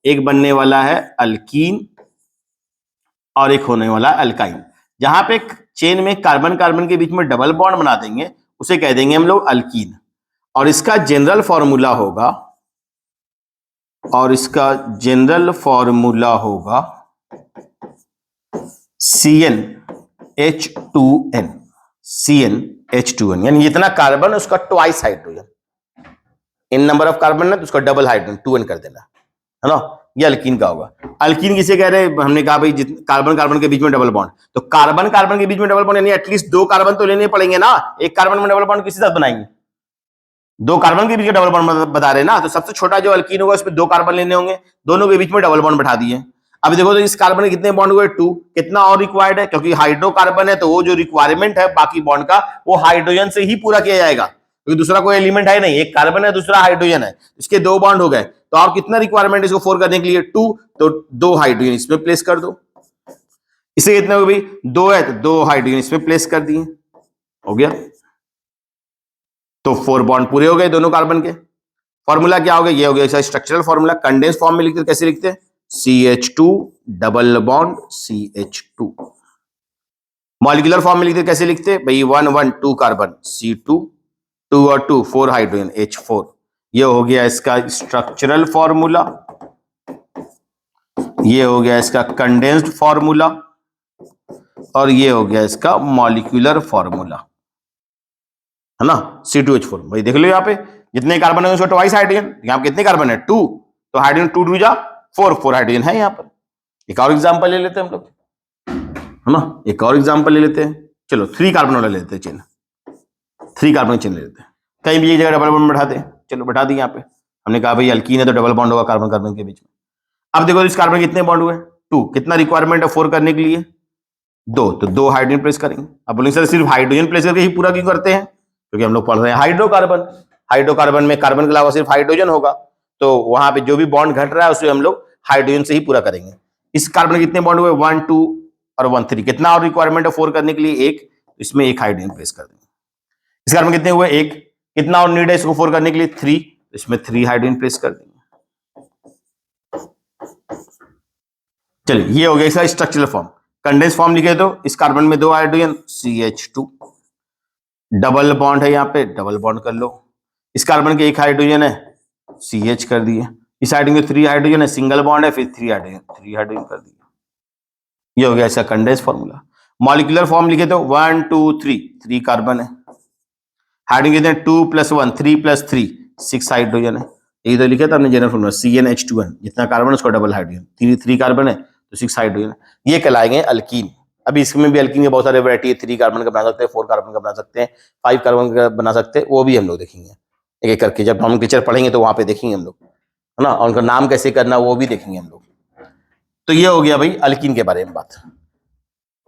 Speaker 1: एक बनने वाला है अल्कीन और एक होने वाला है अल्काइन। जहां पे चेन में कार्बन कार्बन के बीच में डबल बॉन्ड बना देंगे उसे कह देंगे हम लोग अल्कीन। और इसका जनरल फॉर्मूला होगा CnH2n। CnH2n यानी जितना कार्बन उसका twice hydrogen. In number of carbon है तो उसका डबल हाइड्रोजन 2n कर देना, है ना। ये अल्कीन का होगा। अल्कीन किसे कह रहे हैं? हमने कहा भाई कार्बन कार्बन के बीच में डबल बॉन्ड, तो कार्बन कार्बन के बीच में डबल बॉन्ड यानी एटलीस्ट दो कार्बन तो लेने पड़ेंगे ना। एक कार्बन में डबल बॉन्ड किसी साथ बनाएंगे? दो कार्बन के बीच में डबल बॉन्ड बता रहे हैं ना, तो सबसे छोटा जो अल्कीन होगा उसमें दो कार्बन लेने होंगे, दोनों के बीच में डबल बॉन्ड बैठा दिए। अब देखो तो इस कार्बन के कितने बॉन्ड हुए? 2। कितना और रिक्वायर्ड है? क्योंकि हाइड्रोकार्बन है तो वो जो रिक्वायरमेंट है बाकी बॉन्ड का वो हाइड्रोजन से ही पूरा किया जाएगा, क्योंकि दूसरा कोई एलिमेंट है नहीं। एक कार्बन है दूसरा हाइड्रोजन है, इसके दो बॉन्ड हो गए, तो और कितना रिक्वायरमेंट इसको 4 करने के लिए? 2। तो 2 हाइड्रोजन इसमें प्लेस कर दो। इसे कितने हो भाई? 2 है तो 2 हाइड्रोजन इसमें प्लेस कर दिए, हो गया। तो 4 बॉन्ड पूरे हो गए दोनों कार्बन के। फॉर्मूला क्या हो गया? ये हो गया स्ट्रक्चरल फॉर्मूला। कंडेंस फॉर्म में लिखते कैसे लिखते हैं? CH2 double bond CH2। Molecular form में लिखते कैसे लिखते हैं भाई? 1 1 2 कार्बन C2, 2 और 2 4 हाइड्रोजन H4। ये हो गया इसका स्ट्रक्चरल फॉर्मूला, ये हो गया इसका कंडेंस्ड फॉर्मूला, और ये हो गया इसका मॉलिक्यूलर फॉर्मूला, है ना। C2H4। भाई देख लो यहाँ पे जितने कार्बन है उसको ट्वाइस हाइड्रोजन। यहाँ पे कितने कार्बन है? 2। तो हाइड्रोजन 2 2 जा 4 4 हाइड्रोजन है यहाँ पर। एक और एग्जांपल ले लेते हैं हम लोग, है ना। एक और एग्जांपल ले लेते हैं। चलो 3 कार्बन वाला ले लेते हैं चेन। 3 कार्बन चेन ले लेते हैं। कहीं भी एक जगह डबल बॉन्ड बैठाते हैं। चलो बैठा दी यहाँ पे। हमने कहा भाई अल्कीन है तो डबल बॉन्ड होगा कार्बन कार्बन के बीच में। अब देखो इस कार्बन कितने बॉन्ड हुए? 2। कितना रिक्वायरमेंट है 4 करने के लिए? 2। तो 2 हाइड्रोजन प्लेस करेंगे। अब बोलेंगे सर सिर्फ हाइड्रोजन प्लेस करके ही पूरा क्यों करते हैं? क्योंकि हम लोग पढ़ रहे हैं हाइड्रोकार्बन। हाइड्रोकार्बन में कार्बन के अलावा सिर्फ हाइड्रोजन होगा, तो वहां पे जो भी बॉन्ड घट रहा है उसे हम लोग हाइड्रोजन से ही पूरा करेंगे। इस कार्बन कितने बॉन्ड हुए? 1 2 और 1 3। कितना और रिक्वायरमेंट है 4 करने के लिए? 1। इसमें 1 हाइड्रोजन प्लेस कर देंगे। इस कार्बन कितने हुए? 1। कितना और नीड है इसको 4 करने के लिए? 3। इसमें 3 हाइड्रोजन प्लेस कर देंगे। चलिए ये हो गया इसका स्ट्रक्चरल फॉर्म। कंडेंस फॉर्म लिखे तो इस कार्बन में 2 हाइड्रोजन CH2, डबल बॉन्ड है यहाँ पे, डबल बॉन्ड कर लो। इस कार्बन के 1 हाइड्रोजन है CH कर दिए। इस हाइड्रोजन के 3 हाइड्रोजन है, सिंगल बॉन्ड है, फिर 3 हाइड्रोजन कर दिया। ये हो गया इसका कंडेंस फॉर्मूला। मॉलिक्यूलर फॉर्म लिखे तो 1 2 3 कार्बन है। हाइड्रोजन कितने? 2 + 1 3 + 3 6 हाइड्रोजन है। यही तो लिखा था हमने जनरल फॉर्मूला CnH2n। जितना कार्बन उसका डबल हाइड्रोजन। 3 कार्बन है तो 6 हाइड्रोजन। ये कहलाएंगे अल्कीन। अभी इसमें भी अल्कीन के बहुत सारे वैरायटी है। 3 कार्बन का बना सकते हैं, 4 कार्बन का बना सकते हैं, 5 कार्बन का बना सकते हैं, वो भी हम लोग देखेंगे एक एक करके। जब हम टीचर पढ़ेंगे तो वहां पे देखेंगे हम लोग, है ना। और उनका नाम कैसे करना वो भी देखेंगे हम लोग। तो ये हो गया भाई अल्कीन के बारे में बात,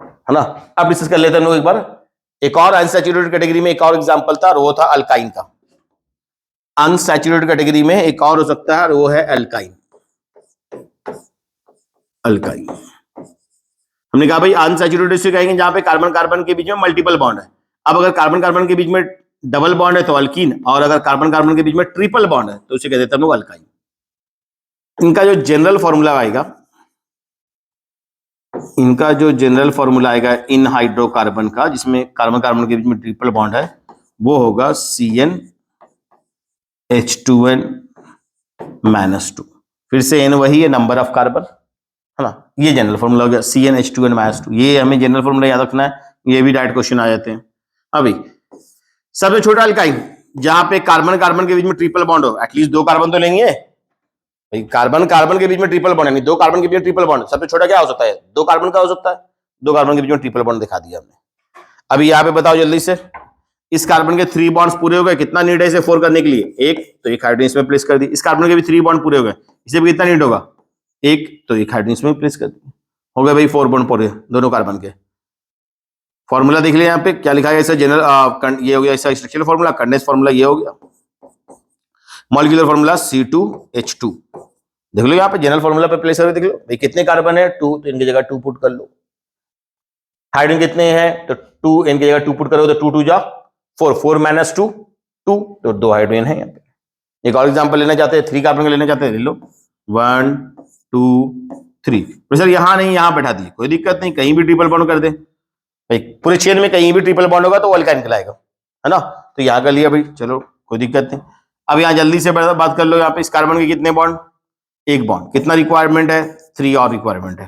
Speaker 1: है ना। अब डिस्कस कर लेते हैं हम लोग एक बार। एक और अनसैचुरेटेड कैटेगरी में एक और एग्जांपल था और वो था अल्काइन का। अनसैचुरेटेड कैटेगरी में एक और हो सकता है और वो है अल्काइन। अल्काइन हमने कहा भाई अनसैचुरेटेड से कहेंगे जहां पे कार्बन कार्बन के बीच में मल्टीपल बॉन्ड है। अब अगर कार्बन कार्बन के बीच में डबल बॉन्ड है तो अल्कीन, और अगर कार्बन कार्बन के बीच में ट्रिपल बॉन्ड है तो उसे कह देते हैं हम लोग अल्काइन। इनका जो जनरल फॉर्मूला आएगा इन हाइड्रोकार्बन का, जिसमें कार्बन कार्बन के बीच में ट्रिपल बॉन्ड है, वो होगा CnH2n-2। फिर से n वही है, नंबर ऑफ कार्बन, है ना। ये जनरल फॉर्मूला हो गया CnH2n-2। ये हमें जनरल फॉर्मूला याद रखना है, ये भी डायरेक्ट क्वेश्चन आ जाते हैं। अभी सबसे छोटा अल्काइन जहां पे कार्बन कार्बन के बीच में ट्रिपल बॉन्ड हो, एटलीस्ट 2 कार्बन तो लेंगे भाई। कार्बन कार्बन के बीच में ट्रिपल बॉन्ड, यानी 2 कार्बन के बीच में ट्रिपल बॉन्ड, सबसे छोटा क्या हो सकता है? 2 कार्बन का हो सकता है। 2 कार्बन के बीच में ट्रिपल बॉन्ड दिखा दिया हमने। अभी यहाँ पे बताओ जल्दी से, इस कार्बन के 3 बॉन्ड्स पूरे हो गए, कितना नीड है इसे 4 करने के लिए? 1, तो एक हाइड्रोजन इसमें प्लेस कर दी। इस कार्बन के भी 3 बॉन्ड पूरे हो गए, इसे भी कितना नीड होगा? 1, तो एक हाइड्रोजन इसमें प्लेस कर दी। हो गए भाई 4 बॉन्ड पूरे दोनों कार्बन के। फॉर्मूला देख लिया यहाँ पे क्या लिखा है, ऐसा जनरल ये हो गया, ऐसा स्ट्रक्चरल फॉर्मूला, कंडेंस फॉर्मूला ये हो गया, मॉलिक्यूलर फॉर्मूला C2H2। देख लो यहाँ पे जनरल फॉर्मूला पे प्लेस करके देख लो भाई कितने कार्बन है 2, तो इनकी जगह 2 पुट कर लो। हाइड्रोजन कितने हैं तो 2, इनकी जगह 2 पुट करो तो 2 2 जा 4, 4 - 2 2, तो 2 हाइड्रोजन है यहाँ पे। एक और एग्जांपल लेना चाहते हैं, 3 कार्बन का लेना चाहते हैं, ले लो 1 2 3। सर यहाँ नहीं, यहाँ बैठा दिए, कोई दिक्कत नहीं, कहीं भी ट्रिपल बॉन्ड कर दे भाई, पूरे चेन में कहीं भी ट्रिपल बॉन्ड होगा तो अल्काइन कहलाएगा, है ना। तो यहाँ कर लिया भाई, चलो कोई दिक्कत नहीं। अब यहाँ जल्दी से बात कर लो, यहाँ पे इस कार्बन के कितने बॉन्ड? 1 बॉन्ड। कितना रिक्वायरमेंट है? 3 और रिक्वायरमेंट है,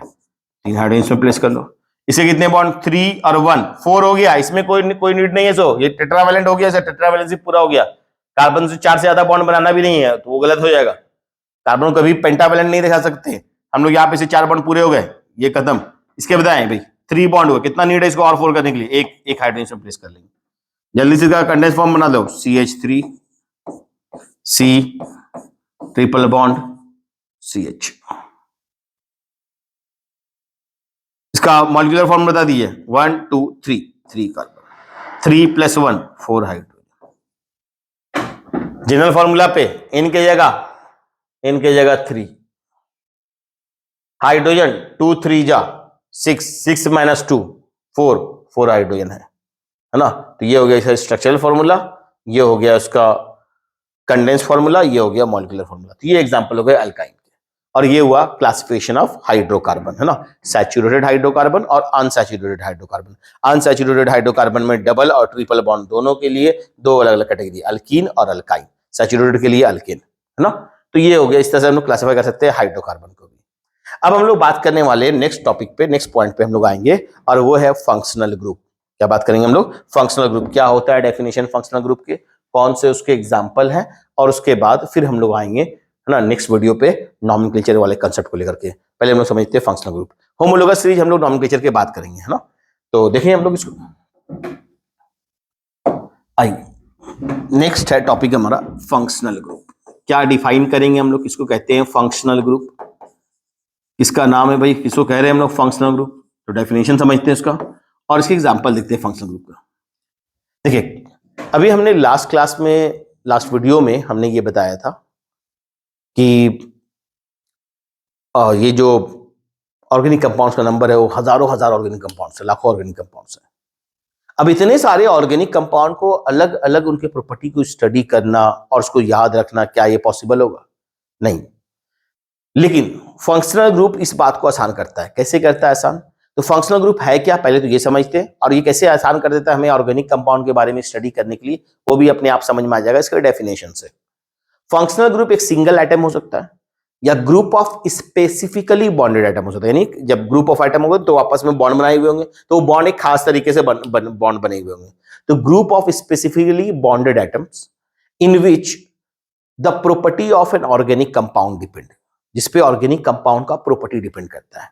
Speaker 1: 3 हाइड्रोजन इसमें प्लेस कर लो। इसे कितने बॉन्ड? 3 और 1 4 हो गया, इसमें कोई नीड नहीं है। सो ये टेट्रावैलेंट हो गया, टेट्रावैलेंसी पूरा हो गया। कार्बन से 4 से ज्यादा बॉन्ड बनाना भी नहीं है तो वो गलत हो जाएगा। कार्बन को कभी पेंटावैलेंट नहीं दिखा सकते हम लोग। यहाँ पे से 4 बॉन्ड पूरे हो गए, ये खत्म। इसके बताएं भाई 3 बॉन्ड हुआ, कितना नीड है इसको और 4 करने के लिए? एक हाइड्रोजन इसमें प्लेस कर लेंगे। जल्दी से इसका कंडेंस फॉर्म बना दो, CH3 C triple bond CH। इसका मॉलिक्यूलर फॉर्म बता दिए 1 2 3, 3 कार्बन, 3 + 1 4 हाइड्रोजन। जनरल फॉर्मूला पे इनके जगह 3 हाइड्रोजन, 2 3 जा 6, 6 - 2 4, 4 हाइड्रोजन है ना। तो ये हो गया इसका स्ट्रक्चरल फॉर्मूला, ये हो गया उसका कंडेंस फॉर्मूला, ये हो गया मॉलिक्यूलर फॉर्मूला। तो ये एग्जांपल हो गए अल्काइन के। और ये हुआ क्लासिफिकेशन ऑफ हाइड्रोकार्बन, है ना। सैचुरेटेड हाइड्रोकार्बन और अनसैचुरेटेड हाइड्रोकार्बन। अनसैचुरेटेड हाइड्रोकार्बन में डबल और ट्रिपल बॉन्ड दोनों के लिए 2 अलग अलग कैटेगरी, अल्कीन और अल्काइन। सैचुरेटेड के लिए अल्कीन, है ना। तो ये हो गया, इस तरह से हम लोग क्लासिफाई कर सकते हैं हाइड्रोकार्बन को भी। अब हम लोग बात करने वाले नेक्स्ट टॉपिक पे, नेक्स्ट पॉइंट पे हम लोग आएंगे, और वो है फंक्शनल ग्रुप। क्या बात करेंगे हम लोग? फंक्शनल ग्रुप क्या होता है, डेफिनेशन फंक्शनल ग्रुप के, कौन से उसके एग्जांपल हैं, और उसके बाद फिर हम लोग आएंगे, है ना, नेक्स्ट वीडियो पे नॉमेनक्लेचर वाले कंसेप्ट को लेकर के। पहले हम लोग समझते हैं फंक्शनल ग्रुप। होमोलोगस सीरीज हम लोग नॉमेनक्लेचर के बात करेंगे, है ना। तो देखिए हम लोग इसको, आइए नेक्स्ट है टॉपिक हमारा फंक्शनल ग्रुप। क्या डिफाइन करेंगे हम लोग, किसको कहते हैं फंक्शनल ग्रुप? इसका नाम है भाई, किसको कह रहे हैं हम लोग फंक्शनल ग्रुप? तो डेफिनेशन समझते हैं इसका और इसके एग्जांपल देखते हैं फंक्शनल ग्रुप का। देखिए अभी हमने लास्ट क्लास में, लास्ट वीडियो में हमने ये बताया था कि ये जो ऑर्गेनिक कंपाउंड्स का नंबर है वो हजारों ऑर्गेनिक कंपाउंड्स है, लाखों ऑर्गेनिक कंपाउंड्स है। अब इतने सारे ऑर्गेनिक कंपाउंड को अलग अलग उनके प्रॉपर्टी को स्टडी करना और उसको याद रखना, क्या ये पॉसिबल होगा? नहीं। लेकिन फंक्शनल ग्रुप इस बात को आसान करता है। कैसे करता है आसान? तो फंक्शनल ग्रुप है क्या, पहले तो ये समझते हैं, और ये कैसे आसान कर देता है हमें ऑर्गेनिक कंपाउंड के बारे में स्टडी करने के लिए, वो भी अपने आप समझ में आ जाएगा इसके डेफिनेशन से। फंक्शनल ग्रुप एक सिंगल एटम हो सकता है या group of specifically bonded atom हो सकता है। यानी जब ग्रुप ऑफ एटम होगा तो आपस में बॉन्ड बनाए हुए होंगे, तो वो बॉन्ड एक खास तरीके से बॉन्ड बने हुए होंगे। तो group of specifically bonded atoms in which the property of an organic compound depend, जिसपे ऑर्गेनिक कंपाउंड का प्रॉपर्टी डिपेंड करता है।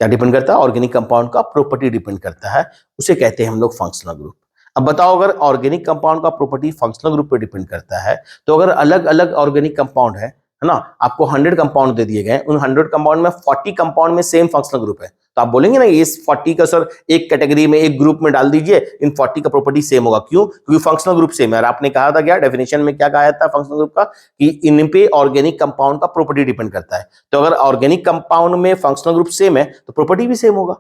Speaker 1: क्या डिपेंड करता है? ऑर्गेनिक कंपाउंड का प्रॉपर्टी डिपेंड करता है, उसे कहते हैं हम लोग फंक्शनल ग्रुप। अब बताओ, अगर ऑर्गेनिक कंपाउंड का प्रॉपर्टी फंक्शनल ग्रुप पे डिपेंड करता है, तो अगर अलग अलग ऑर्गेनिक कंपाउंड है ना, आपको 100 कंपाउंड दे दिए गए, उन 100 कंपाउंड में 40 कंपाउंड में सेम फंक्शनल ग्रुप है, तो आप बोलेंगे ना ये 40 का सर एक कैटेगरी में, एक ग्रुप में डाल दीजिए, इन 40 का प्रॉपर्टी सेम होगा। क्यों? क्योंकि फंक्शनल ग्रुप सेम है। और आपने कहा था क्या डेफिनेशन में, क्या कहा था फंक्शनल ग्रुप का, कि इन पे ऑर्गेनिक कंपाउंड का प्रॉपर्टी डिपेंड करता है। तो अगर ऑर्गेनिक कंपाउंड में फंक्शनल ग्रुप सेम है तो प्रॉपर्टी भी सेम होगा।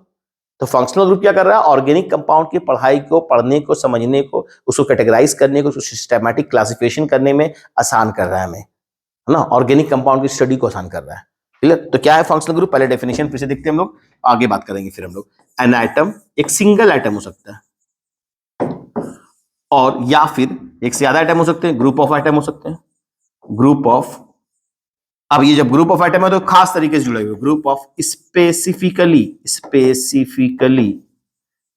Speaker 1: तो फंक्शनल ग्रुप क्या कर रहा है, ऑर्गेनिक कंपाउंड की पढ़ाई को, पढ़ने को, समझने को, उसको कैटेगराइज करने को, उसको सिस्टमैटिक क्लासिफिकेशन करने में आसान कर रहा है हमें, है ना, ऑर्गेनिक कंपाउंड की स्टडी को आसान कर रहा है। क्लियर? तो क्या है फंक्शनल ग्रुप, पहले डेफिनेशन फिर से देखते हैं हम लोग, आगे बात करेंगे फिर हम लोग। एन एटम एक सिंगल एटम हो सकता है, और या फिर एक से ज्यादा एटम हो सकते हैं, ग्रुप ऑफ एटम हो सकते हैं, ग्रुप ऑफ, अब ये जब ग्रुप ऑफ एटम है तो खास तरीके से जुड़े हुए, ग्रुप ऑफ स्पेसिफिकली, स्पेसिफिकली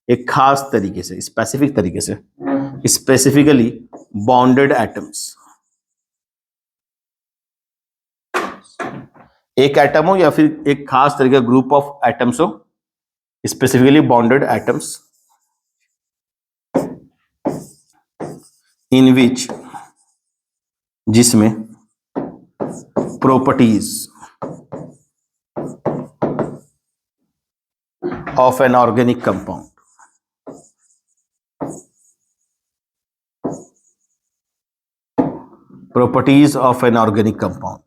Speaker 1: एक खास तरीके से, स्पेसिफिक तरीके से, स्पेसिफिकली बॉन्डेड एटम्स, एक एटम हो या फिर एक खास तरीके ग्रुप ऑफ एटम्स हो, स्पेसिफिकली बॉन्डेड एटम्स इन विच, जिसमें properties of an organic compound, properties of an organic compound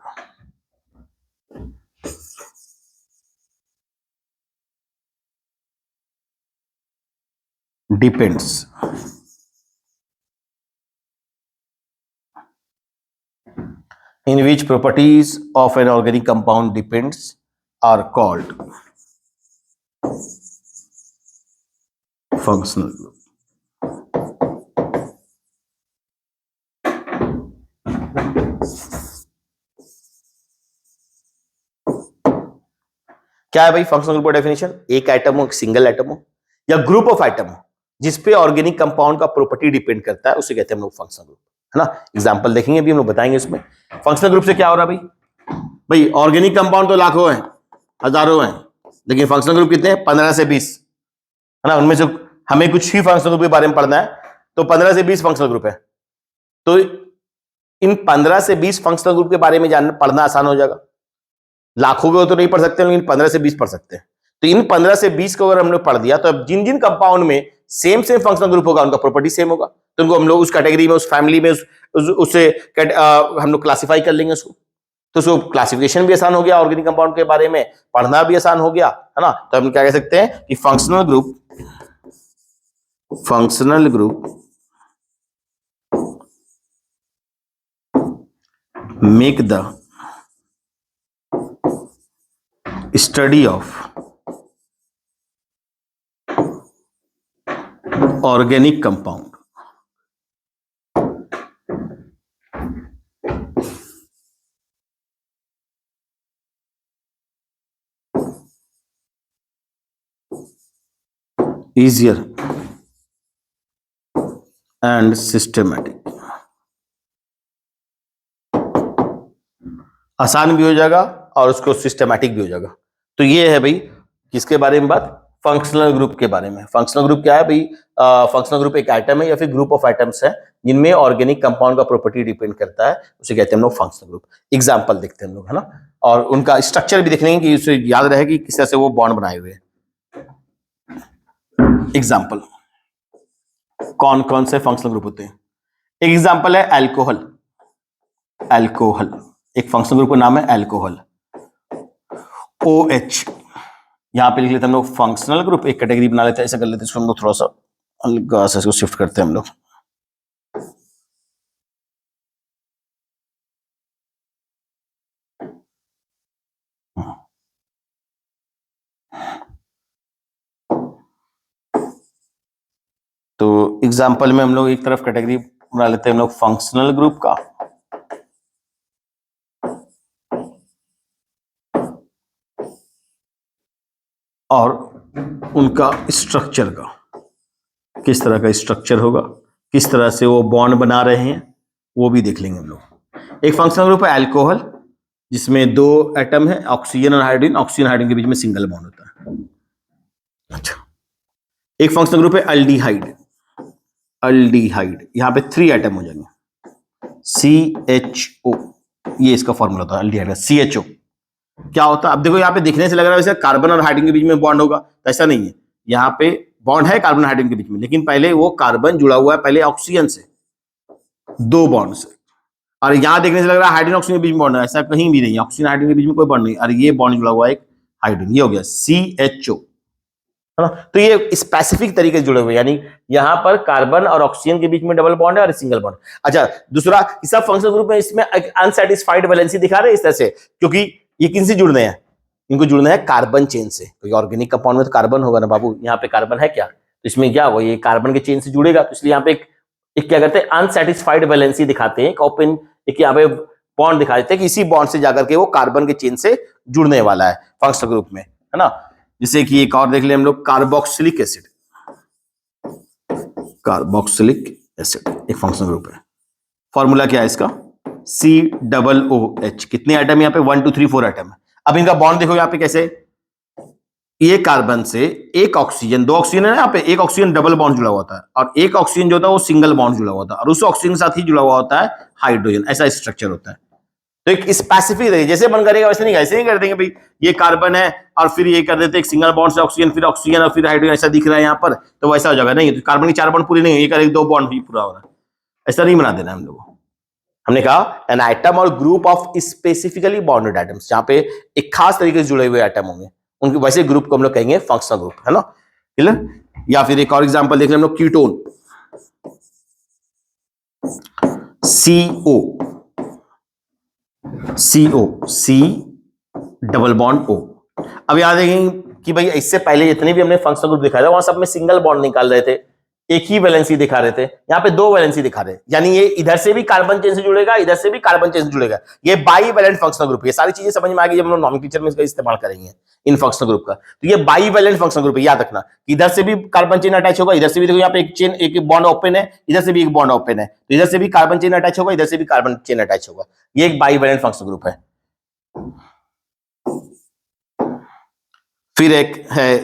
Speaker 1: depends in which properties of an organic compound depends are called functional group. क्या है भाई फंक्शनल ग्रुप का डेफिनेशन, एक एटम हो, एक सिंगल एटम हो या ग्रुप ऑफ एटम हो जिसपे ऑर्गेनिक कंपाउंड का प्रॉपर्टी डिपेंड करता है, उसे कहते हैं हम लोग फंक्शनल ग्रुप, है ना। एग्जांपल देखेंगे अभी हम लोग, बताएंगे इसमें फंक्शनल ग्रुप से क्या हो रहा है भाई ऑर्गेनिक कंपाउंड तो लाखों हैं, हजारों हैं, लेकिन फंक्शनल ग्रुप कितने हैं, 15 से 20, है ना। उनमें से हमें कुछ ही फंक्शनल ग्रुप के बारे में पढ़ना है, तो 15 से 20 फंक्शनल ग्रुप है, तो इन 15 से 20 फंक्शनल ग्रुप के बारे में जानना, पढ़ना आसान हो जाएगा। लाखों के तो नहीं पढ़ सकते, लेकिन 15 से 20 पढ़ सकते हैं। तो इन 15 से 20 को अगर हमने पढ़ दिया, तो अब जिन जिन कंपाउंड में सेम सेम फंक्शनल ग्रुप होगा, उनका प्रॉपर्टी सेम होगा, तो उनको हम लोग उस कैटेगरी में, उस फैमिली में, उससे हम लोग क्लासिफाई कर लेंगे उसको, तो उसको क्लासिफिकेशन भी आसान हो गया, ऑर्गेनिक कंपाउंड के बारे में पढ़ना भी आसान हो गया, है ना। तो हम क्या कह सकते हैं कि functional group make the study of organic compound easier and systematic, आसान भी हो जाएगा और उसको सिस्टमैटिक भी हो जाएगा। तो ये है भाई किसके बारे में बात, फंक्शनल ग्रुप के बारे में। फंक्शनल ग्रुप क्या है भाई, फंक्शनल ग्रुप एक एटम है या फिर ग्रुप ऑफ एटम्स है जिनमें ऑर्गेनिक कंपाउंड का प्रॉपर्टी डिपेंड करता है, उसे कहते हैं हम लोग फंक्शनल ग्रुप। एग्जांपल देखते हैं हम लोग, है ना, और उनका स्ट्रक्चर भी देख लेंगे कि उसे याद रहे कि किस तरह से वो बॉन्ड बनाए हुए हैं। एग्जाम्पल कौन कौन से फंक्शनल ग्रुप होते हैं, एक एग्जाम्पल है अल्कोहल। अल्कोहल एक फंक्शनल ग्रुप का नाम है अल्कोहल। OH यहां पे लिख लेते हैं हम लोग फंक्शनल ग्रुप, एक कैटेगरी बना लेते हैं, ऐसा कर लेते हैं इसको हम लोग, थोड़ा सा अलग से इसको शिफ्ट करते हैं हम लोग। तो एग्जाम्पल में हम लोग एक तरफ कैटेगरी बना लेते हैं हम लोग फंक्शनल ग्रुप का, और उनका स्ट्रक्चर का, किस तरह का स्ट्रक्चर होगा, किस तरह से वो बॉन्ड बना रहे हैं, वो भी देख लेंगे हम लोग। एक फंक्शनल ग्रुप है अल्कोहल जिसमें 2 एटम है, ऑक्सीजन और हाइड्रोजन, ऑक्सीजन हाइड्रोजन के बीच में सिंगल बॉन्ड होता है। अच्छा, एक फंक्शनल ग्रुप है अल्डिहाइड। अल्डिहाइड यहां पे 3 एटम हो जाएंगे, CHO, ये इसका फॉर्मूला होता है अल्डिहाइड का, CHO। क्या होता है, अब देखो यहाँ पे दिखने से लग रहा है वैसे कार्बन और हाइड्रोजन के बीच में बॉन्ड होगा, तो ऐसा नहीं है। यहाँ पे बॉन्ड है कार्बन हाइड्रोजन के बीच में, लेकिन पहले वो कार्बन जुड़ा हुआ है पहले ऑक्सीजन से, 2 बॉन्ड से, और यहाँ देखने से लग रहा है हाइड्रोजन ऑक्सीजन के बीच में बॉन्ड है, ऐसा कहीं भी नहीं, ऑक्सीजन हाइड्रोजन के बीच में कोई बॉन्ड नहीं, और ये बॉन्ड जुड़ा हुआ है एक हाइड्रोजन, ये हो गया CHO, है ना। तो ये स्पेसिफिक तरीके से जुड़े हुए, यानी यहां पर कार्बन और ऑक्सीजन के बीच में डबल बॉन्ड है और सिंगल बॉन्ड। अच्छा, दूसरा सब फंक्शनल ग्रुप में इसमें अनसैटिस्फाइड वैलेंसी दिखा रहे हैं इस तरह से, क्योंकि ये किन से जुड़ने हैं, इनको जुड़ना है कार्बन चेन से, क्योंकि ऑर्गेनिक कंपाउंड में तो कार्बन होगा ना बाबू, यहाँ पे कार्बन है क्या, तो इसमें क्या होगा, ये कार्बन के चेन से जुड़ेगा, तो इसलिए यहाँ पे एक क्या करते हैं, अनसैटिस्फाइड वैलेंसी दिखाते हैं, एक ओपन, एक यहाँ पे बॉन्ड दिखा देते हैं कि इसी बॉन्ड से जाकर के वो कार्बन के चेन से जुड़ने वाला है फंक्शनल ग्रुप में, है ना। जैसे कि एक और देख ले हम लोग, कार्बोक्सिलिक एसिड, कार्बोक्सिलिक एसिड एक फंक्शनल ग्रुप है। फॉर्मूला क्या है इसका, COOH। कितने आइटम यहाँ पे, 1 2 3 4 आइटम है। अब इनका बॉन्ड देखो यहाँ पे कैसे, ये कार्बन से एक ऑक्सीजन, दो ऑक्सीजन है ना यहाँ पे, एक ऑक्सीजन डबल बॉन्ड जुड़ा हुआ होता है और एक ऑक्सीजन जो होता है वो सिंगल बॉन्ड जुड़ा हुआ होता है और उस ऑक्सीजन के साथ ही जुड़ा हुआ होता है हाइड्रोजन, ऐसा स्ट्रक्चर होता है। तो एक स्पेसिफिक जैसे मन करेगा वैसे नहीं, ऐसे नहीं कर देंगे भाई ये कार्बन है और फिर ये कर देते एक सिंगल बॉन्ड से ऑक्सीजन, फिर ऑक्सीजन और फिर हाइड्रोजन, ऐसा दिख रहा है यहाँ पर, तो वैसा हो जाएगा नहीं, तो कार्बन के 4 बॉन्ड पूरे नहीं है, ये कर एक 2 बॉन्ड ही पूरा हो रहा है, ऐसा नहीं बना देना हम लोगों। हमने कहा एन आइटम और group of specifically bonded items, जहां पे एक खास तरीके से जुड़े हुए आइटम होंगे, उनके वैसे ग्रुप को हम लोग कहेंगे फंक्शनल ग्रुप, है ना, क्लियर। या फिर एक और एग्जांपल देख लें हम लोग, ketone, C double bond O। अब याद देखेंगे कि भाई इससे पहले जितने भी हमने फंक्शनल ग्रुप दिखाया था वहां सब में सिंगल बॉन्ड निकाल रहे थे, एक ही वैलेंसी दिखा रहे थे, यहाँ पे 2 वैलेंसी दिखा रहे हैं, यानी ये इधर से भी कार्बन चेन से जुड़ेगा, इधर से भी कार्बन चेन से जुड़ेगा, ये बाईवैलेंट फंक्शनल ग्रुप है। ये सारी चीजें समझ में आ गई जब हम लोग नॉमेनक्लेचर में इसका इस्तेमाल करेंगे इन फंक्शनल ग्रुप का। तो ये बाईवैलेंट फंक्शनल ग्रुप है, याद रखना, इधर से भी कार्बन चेन अटैच होगा, इधर से भी देखो यहाँ पे एक चेन, एक बॉन्ड ओपन है, इधर से भी एक बॉन्ड ओपन है, तो इधर से भी कार्बन चेन अटैच होगा, इधर से भी कार्बन चेन अटैच होगा, ये एक बाईवैलेंट फंक्शनल ग्रुप है। फिर एक है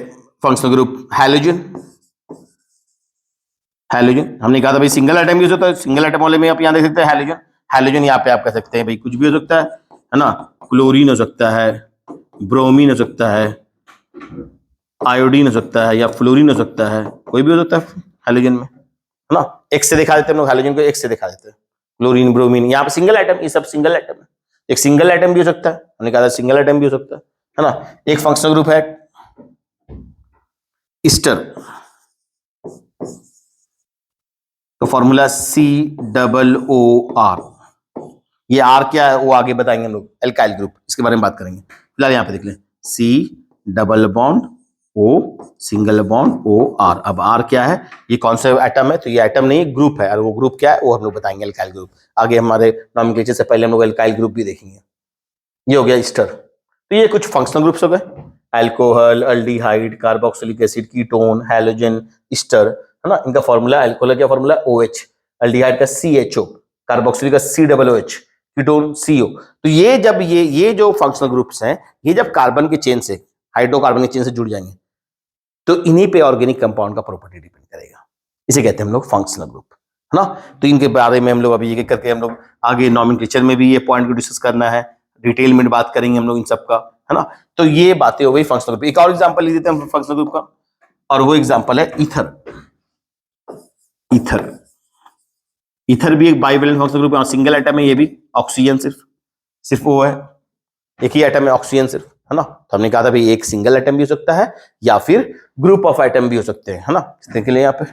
Speaker 1: फंक्शनल ग्रुप हैलोजन। हैलोजन हमने कहा था भाई सिंगल आइटम यूज होता है, सिंगल आइटम वाले में आप यहाँ देख सकते हैं हैलोजन। हैलोजन यहाँ पे आप कह सकते हैं भाई कुछ भी हो सकता है ना, क्लोरीन हो सकता है, ब्रोमीन हो सकता है, आयोडीन हो सकता है या फ्लोरीन हो सकता है, कोई भी हो सकता है हैलोजन में, है ना। एक्स से दिखा देते हैं हम लोग हैलोजन को, एक्स से दिखा देते हैं, क्लोरीन ब्रोमीन, यहाँ पे सिंगल आइटम, ये सब सिंगल आइटम है। एक सिंगल आइटम भी हो सकता है, हमने कहा था सिंगल आइटम भी हो सकता है ना। एक फंक्शनल ग्रुप है ईस्टर, तो फॉर्मूला COOR। ये आर क्या है वो आगे बताएंगे हम लोग, एल्काइल ग्रुप, इसके बारे में बात करेंगे। फिलहाल यहाँ पे देख लें, C double bond O single bond OR। अब R क्या है, ये कौन सा एटम है, तो ये एटम नहीं ग्रुप है, और वो ग्रुप क्या है वो हम लोग बताएंगे, एल्काइल ग्रुप। आगे हमारे नॉमेनक्लेचर से पहले हम लोग एल्काइल ग्रुप भी देखेंगे। ये हो गया ईस्टर। तो ये कुछ फंक्शनल ग्रुप्स हो गए, alcohol, aldehyde, carboxylic acid, ketone, halogen, Easter, है ना। इनका फॉर्मूला, अल्कोहल का फॉर्मूला OH, अल्डिहाइड का CHO, कार्बोक्सिलिक का COOH, कीटोन CO। तो ये जब ये जो फंक्शनल ग्रुप्स हैं, ये जब कार्बन के चेन से, हाइड्रोकार्बन के चेन से जुड़ जाएंगे, तो इन्हीं पे ऑर्गेनिक कंपाउंड का प्रॉपर्टी डिपेंड करेगा। इसे कहते हैं हम लोग फंक्शनल ग्रुप, है ना। तो इनके बारे में हम लोग अभी एक करके हम लोग आगे नॉमेनक्लेचर में भी ये पॉइंट को डिस्कस करना है, डिटेल में बात करेंगे हम लोग इन सब का, है ना। तो ये बातें हो गई फंक्शनल ग्रुप। एक और एग्जांपल ले लेते हैं फंक्शनल ग्रुप का, और वो एग्जांपल है ईथर। ईथर भी एक बाइवैलेंट फंक्शनल ग्रुप है, सिंगल एटम है, ये भी ऑक्सीजन सिर्फ वो है, एक ही एटम है ऑक्सीजन सिर्फ, है ना। तो हमने कहा था भाई एक सिंगल एटम भी हो सकता है या फिर ग्रुप ऑफ एटम भी हो सकते हैं, है ना। देख ले यहाँ पे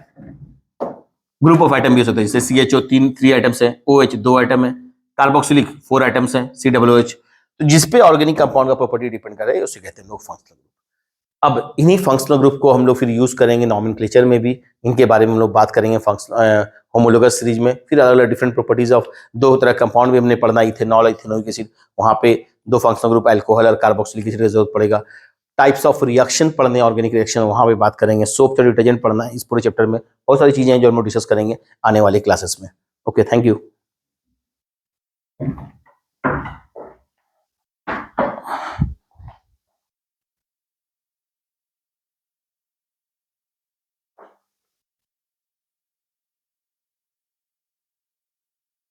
Speaker 1: ग्रुप ऑफ एटम भी हो सकते हैं, जैसे CHO 3 एटम्स है, OH 2 एटम है, कार्बोक्सिलिक 4 एटम्स है, COOH। तो जिसपे ऑर्गेनिक कंपाउंड का प्रॉपर्टी डिपेंड कर रहा है उसे कहते हैं लोग फंक्शनल ग्रुप। अब इन्हीं फंक्शनल ग्रुप को हम लोग फिर यूज करेंगे नॉमेनक्लेचर में भी, इनके बारे में हम लोग बात करेंगे होमोलोगस सीरीज में। फिर अलग अलग डिफरेंट प्रॉपर्टीज ऑफ 2 तरह कंपाउंड भी हमने पढ़ना, इथेनॉल, इथेनोइक एसिड, वहां पे 2 फंक्शनल ग्रुप अल्कोहल और कार्बोक्सिलिक एसिड की जरूरत पड़ेगा। टाइप्स ऑफ रिएक्शन पढ़ने, ऑर्गेनिक रिएक्शन, वहां पे बात करेंगे। सोप या डिटर्जेंट पढ़ना है इस पूरे चैप्टर में, बहुत सारी चीजें हैं जो हम लोग डिस्कस करेंगे आने वाले क्लासेस में। Okay, thank you.